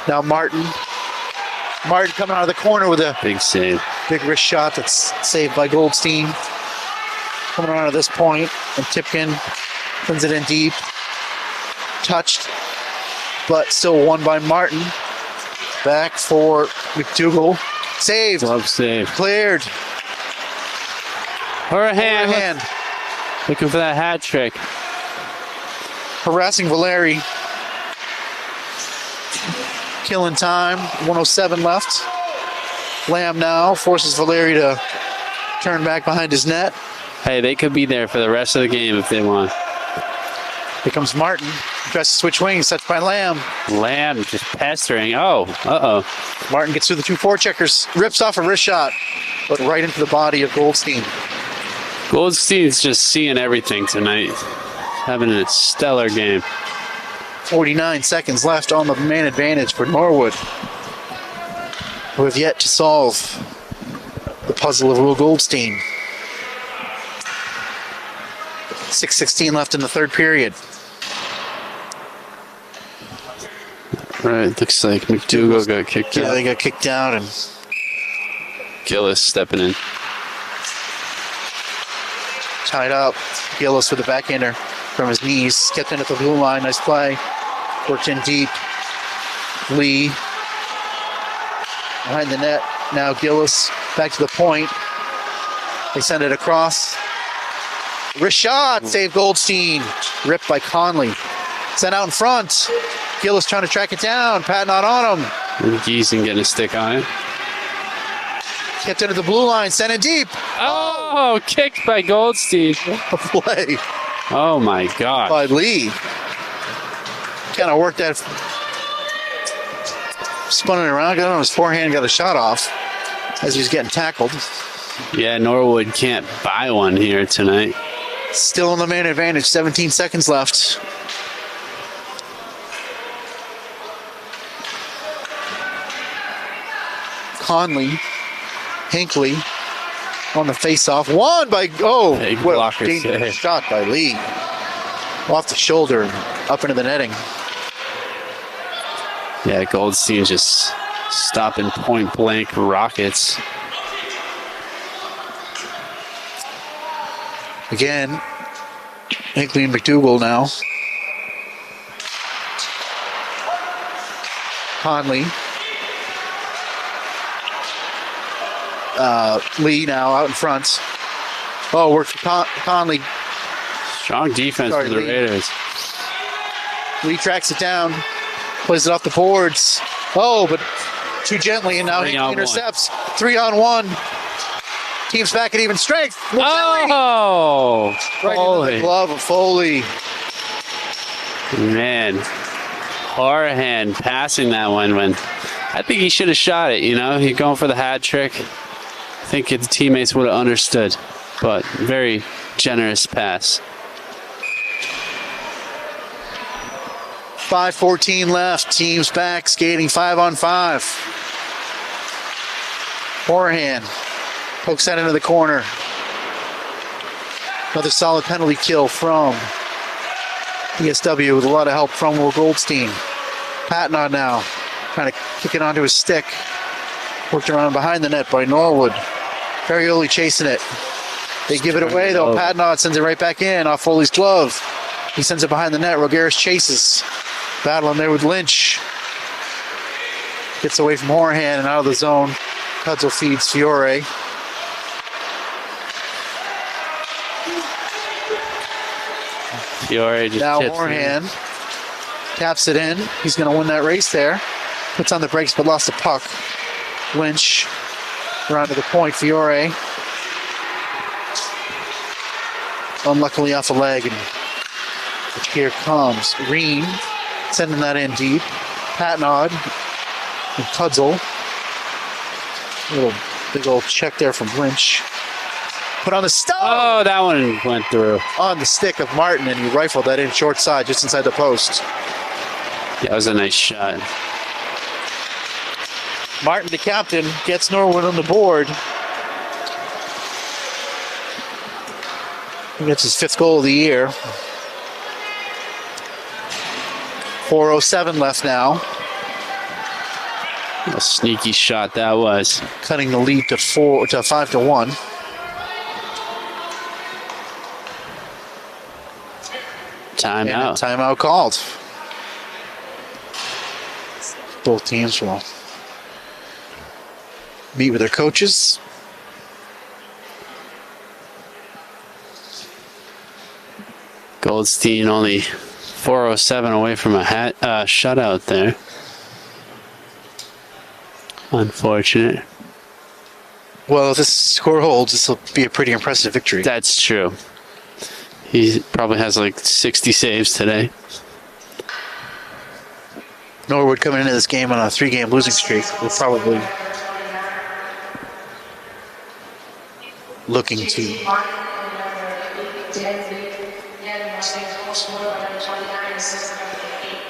Now Martin. Martin coming out of the corner with a big save. Big wrist shot that's saved by Goldstein. Coming around at this point, and Tipkin sends it in deep. Touched, but still won by Martin. Back for McDougal. Saved. Glove save. Cleared. Or a hand. Looking for that hat trick. Harassing Valeri. Killing time. 1:07 left. Lamb now forces Valeri to turn back behind his net. Hey, they could be there for the rest of the game if they want. Here comes Martin. Tries to switch wings. Touched by Lamb. Lamb just pestering. Oh, uh-oh. Martin gets through the 2 forecheckers. Rips off a wrist shot, but right into the body of Goldstein. Goldstein's just seeing everything tonight. Having a stellar game. 49 seconds left on the man advantage for Norwood, who have yet to solve the puzzle of Will Goldstein. 6:16 left in the third period. Right, looks like McDougal got kicked out. Yeah, they got kicked out, and Gillis stepping in. Tied up. Gillis with the backhander from his knees. Kept in at the blue line. Nice play. Worked in deep. Lee behind the net. Now Gillis back to the point. They send it across. Wrist shot. Save Goldstein. Ripped by Conley. Sent out in front. Gillis trying to track it down. Pat not on him. And Giesen getting a stick on it. Kept into the blue line. Sent it deep. Oh, kicked by Goldstein. What a play. Oh my God. By Lee. Kind of worked that. Spun it around. Got on his forehand. Got a shot off as he was getting tackled. Yeah, Norwood can't buy one here tonight. Still in the man advantage. 17 seconds left. Conley, Hinckley on the face-off. Won by, Big what blocker a dangerous save. shot by Lee. Off the shoulder and up into the netting. Yeah, Goldstein just stopping point blank rockets. Again, Hinckley and McDougal now. Conley. Lee now out in front. Oh, works for Conley. Strong defense Sorry, for the Lee. Raiders. Lee tracks it down, plays it off the boards. Oh, but too gently, and now he 3-on-1. intercepts. 3-on-1. Team's back at even strength. Oh, Right into Foley. the glove of Foley. Man, Horahan passing that one when I think he should have shot it, you know? He's going for the hat trick. I think his teammates would have understood, but very generous pass. 5:14 left. Team's back, skating 5-on-5. Horahan pokes that into the corner. Another solid penalty kill from ESW with a lot of help from Will Goldstein. Patton on now, trying to kick it onto his stick. Worked around behind the net by Norwood. Farioli chasing it. They give it away, though. Patnod sends it right back in off Foley's glove. He sends it behind the net. Rogeris chases. Battling there with Lynch. Gets away from Horahan and out of the zone. Cudzel feeds Fiore. Fiore just Now chips Horahan taps it in. He's going to win that race there. Puts on the brakes but lost the puck. Lynch around to the point. Fiore unluckily off a leg. And here comes Reen sending that in deep. Patnod and Cudzel. Little big old check there from Lynch. Put on the stop. Oh, that one went through. On the stick of Martin, and he rifled that in short side just inside the post. Yeah, that was a nice shot. Martin, the captain, gets Norwood on the board. He gets his 5th goal of the year. 4:07 left now. A sneaky shot that was. Cutting the lead to 5-1. Timeout. Timeout called. Both teams will meet with their coaches. Goldstein only 4:07 away from a shutout there. Unfortunate. Well, if this score holds, this will be a pretty impressive victory. That's true. He probably has like 60 saves today. Norwood coming into this game on a 3-game losing streak. We're probably looking to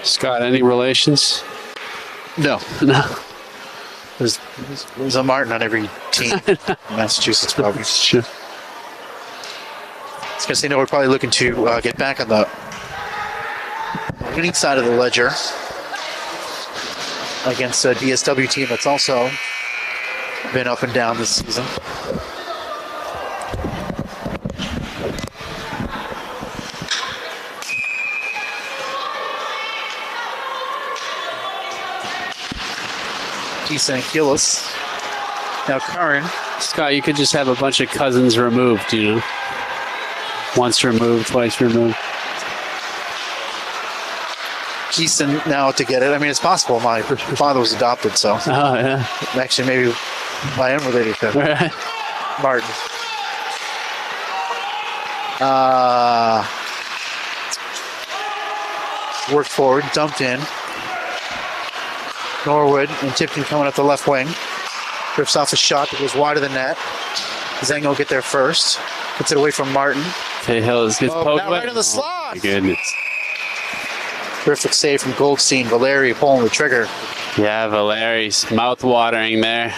Scott, any relations? no. No. There's a Martin on every team in Massachusetts, probably. Sure. I was going to say, no, we're probably looking to get back on the winning side of the ledger against a DSW team that's also been up and down this season. Decent Gillis. Now Curran. Scott, you could just have a bunch of cousins removed, you know? Once removed, twice removed. Keeson now to get it. I mean, it's possible. My father was adopted, so Oh, yeah. actually maybe I am related to Right. Martin. Worked forward, dumped in. Norwood and Tipton coming up the left wing. Drifts off a shot that goes wide of the net. Zeng will get there first. Gets it away from Martin. Cahill gets poked That right in the slot. My goodness. Terrific save from Goldstein. Valeri pulling the trigger. Yeah, Valeri's mouth-watering there.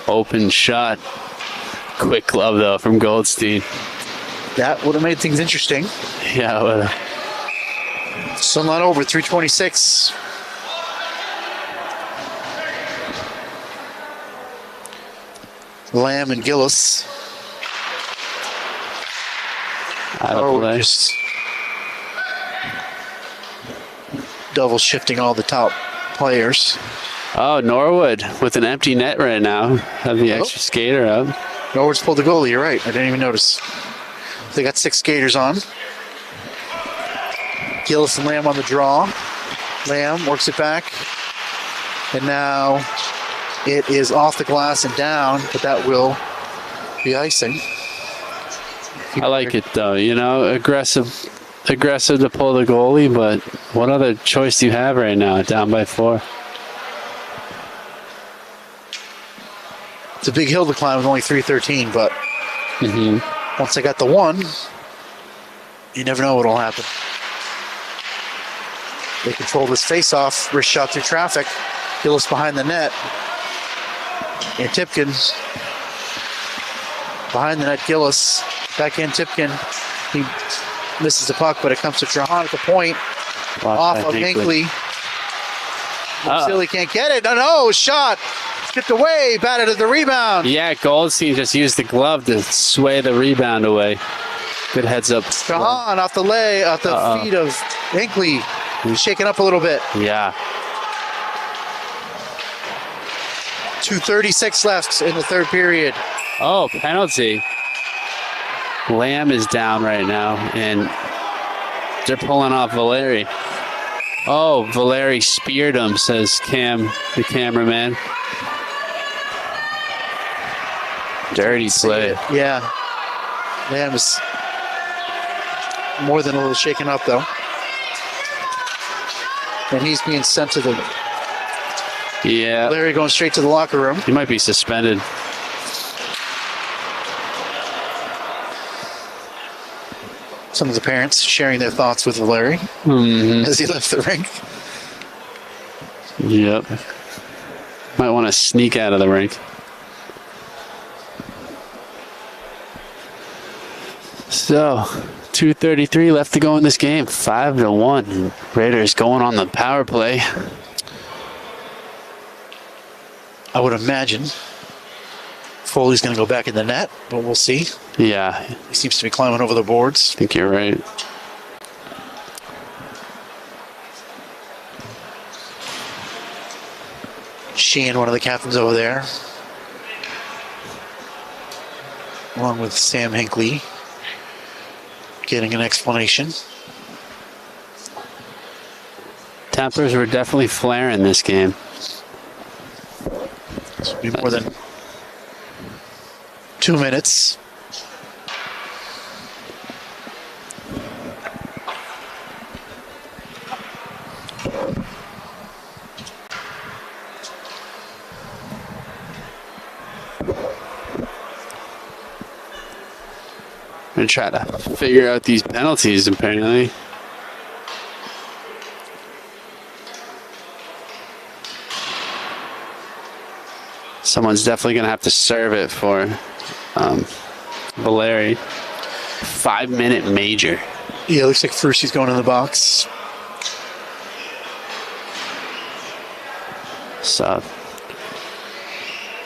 Open shot. Quick glove, though, from Goldstein. That would have made things interesting. Yeah, well, Still not over. 3:26. Lamb and Gillis. out of play. Just double shifting all the top players. Oh, Norwood with an empty net right now. Have the extra skater up. Norwood's pulled the goalie. You're right. I didn't even notice. They got 6 skaters on. Gillis and Lamb on the draw. Lamb works it back. And now it is off the glass and down, but that will be icing. I like it though, you know, aggressive to pull the goalie, but what other choice do you have right now? Down by 4. It's a big hill to climb with only 313, but once I got the 1, you never know what'll happen. They control this face-off, wrist shot through traffic. Gillis behind the net. And Tipkin behind the net. Gillis back in. Tipkin. He misses the puck, but it comes to Trahan at the point. Off of Hinkley. Silly can't get it. No, shot. Skipped away, batted at the rebound. Yeah, Goldstein just used the glove to sway the rebound away. Good heads up. Kahan off the feet of Hinckley. He's shaking up a little bit. Yeah. 2:36 left in the third period. Oh, penalty. Lamb is down right now, and they're pulling off Valeri. Oh, Valeri speared him, says Cam, the cameraman. Dirty play. Yeah. Lamb is more than a little shaken up, though. And he's being sent to the... Yeah. Larry going straight to the locker room. He might be suspended. Some of the parents sharing their thoughts with Larry as he left the rink. Yep. Might want to sneak out of the rink. So, 2:33 left to go in this game. 5-1. Raiders going on the power play. I would imagine Foley's going to go back in the net, but we'll see. Yeah, He seems to be climbing over the boards. I think you're right. Sheehan, one of the captains over there, along with Sam Hinckley, getting an explanation. Templars were definitely flaring this game. This will be more than 2 minutes. Gonna try to figure out these penalties, apparently. Someone's definitely gonna have to serve it for Valeri. 5-minute major. Yeah, looks like Frucci's going in the box. So,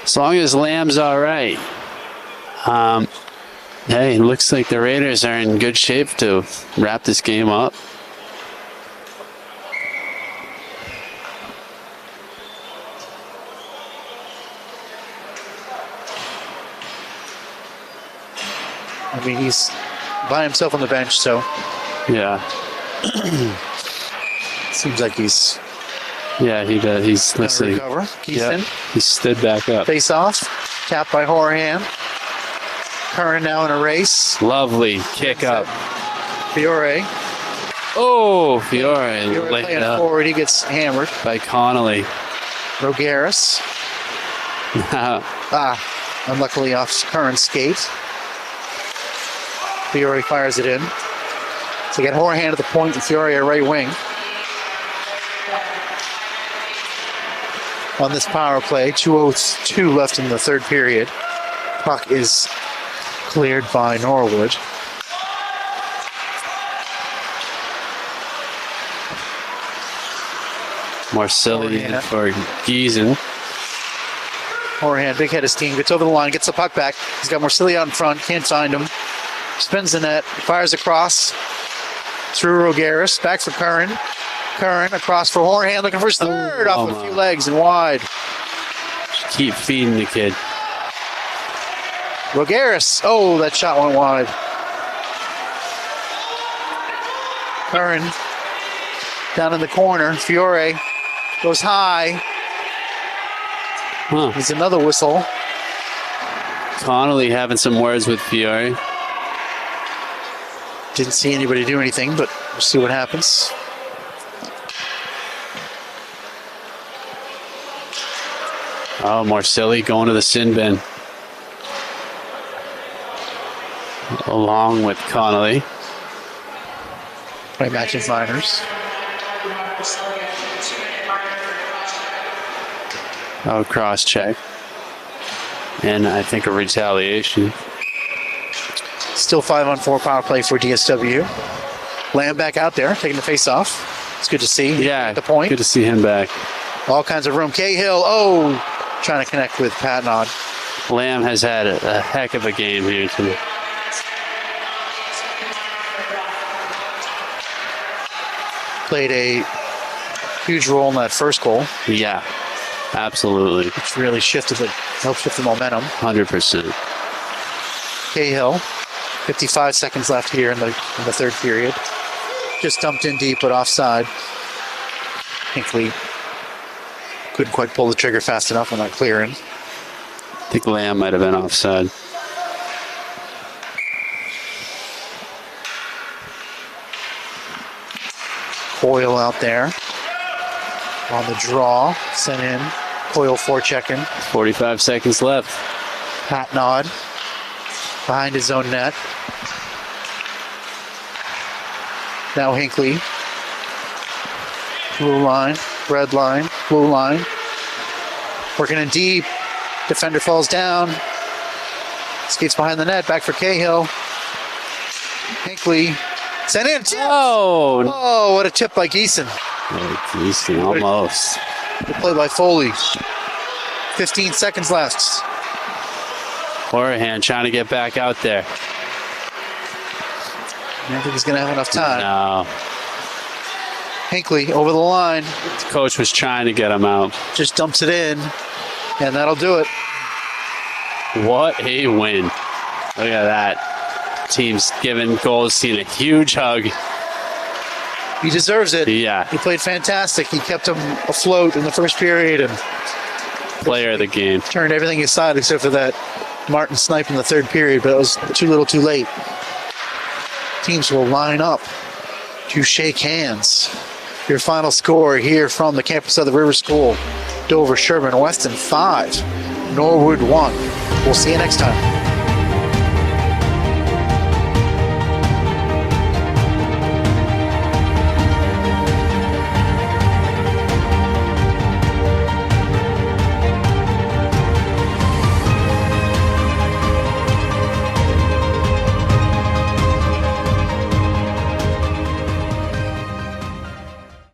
as long as Lamb's all right. Hey, looks like the Raiders are in good shape to wrap this game up. I mean, he's by himself on the bench, so Yeah. seems like he's Yeah, he does. He's going to listening. recover. Keyston, He stood back up. face off, tapped by Horahan. Curran now in a race. Lovely kick up. Fiore. Oh, Fiore Fiore laid playing it up forward. He gets hammered. by Connolly. Rogaris. Unluckily off Curran's skate. Fiore fires it in. So you got Horahan at the point and Fiore at right wing. On this power play, 2:02 left in the third period. Puck is cleared by Norwood. Marcelli Horahan. for Giesen. Horahan, big head of steam, gets over the line, gets the puck back. He's got Marcelli out in front, can't find him. Spins the net, fires across through Rogaris, back for Curran. Curran across for Horahan, looking for his third off a few legs and wide. Keep feeding the kid. Rogaris, oh, that shot went wide. Curran down in the corner. Fiore goes high. Huh. There's another whistle. Connolly having some words with Fiore. Didn't see anybody do anything, but we'll see what happens. Oh, Marcelli going to the sin bin. Along with Connolly. By matching minors. Oh, cross check. And I think a retaliation. Still 5-on-4 power play for DSW. Lamb back out there, taking the face off. It's good to see. Yeah, At the point. good to see him back. All kinds of room. Cahill, oh, trying to connect with Patnod. Lamb has had a heck of a game here tonight. Played a huge role in that first goal, Yeah, absolutely. which really helped shift the momentum. 100%. Cahill, 55 seconds left here in the third period. Just dumped in deep, but offside. Hinkley couldn't quite pull the trigger fast enough on that clearing. I think Lamb might have been offside. Coyle out there on the draw, sent in. Coyle forechecking. 45 seconds left. Patnod behind his own net. Now Hinkley. Blue line, red line, blue line. Working in deep. Defender falls down. Skates behind the net. Back for Cahill. Hinkley. Sent in. Oh, Oh, what a tip by Geeson. Easton, almost. Good play by Foley. 15 seconds left. Horahan trying to get back out there. I don't think he's going to have enough time. No. Hinkley over the line. The coach was trying to get him out. Just dumps it in. And that'll do it. What a win. Look at that. Team's giving Goldstein a huge hug. He deserves it. Yeah. He played fantastic. He kept him afloat in the first period and Player of the game. turned everything aside except for that Martin snipe in the third period, but it was too little too late. Teams will line up to shake hands. Your final score here from the campus of the River School. Dover, Sherman, Weston 5, Norwood 1. We'll see you next time.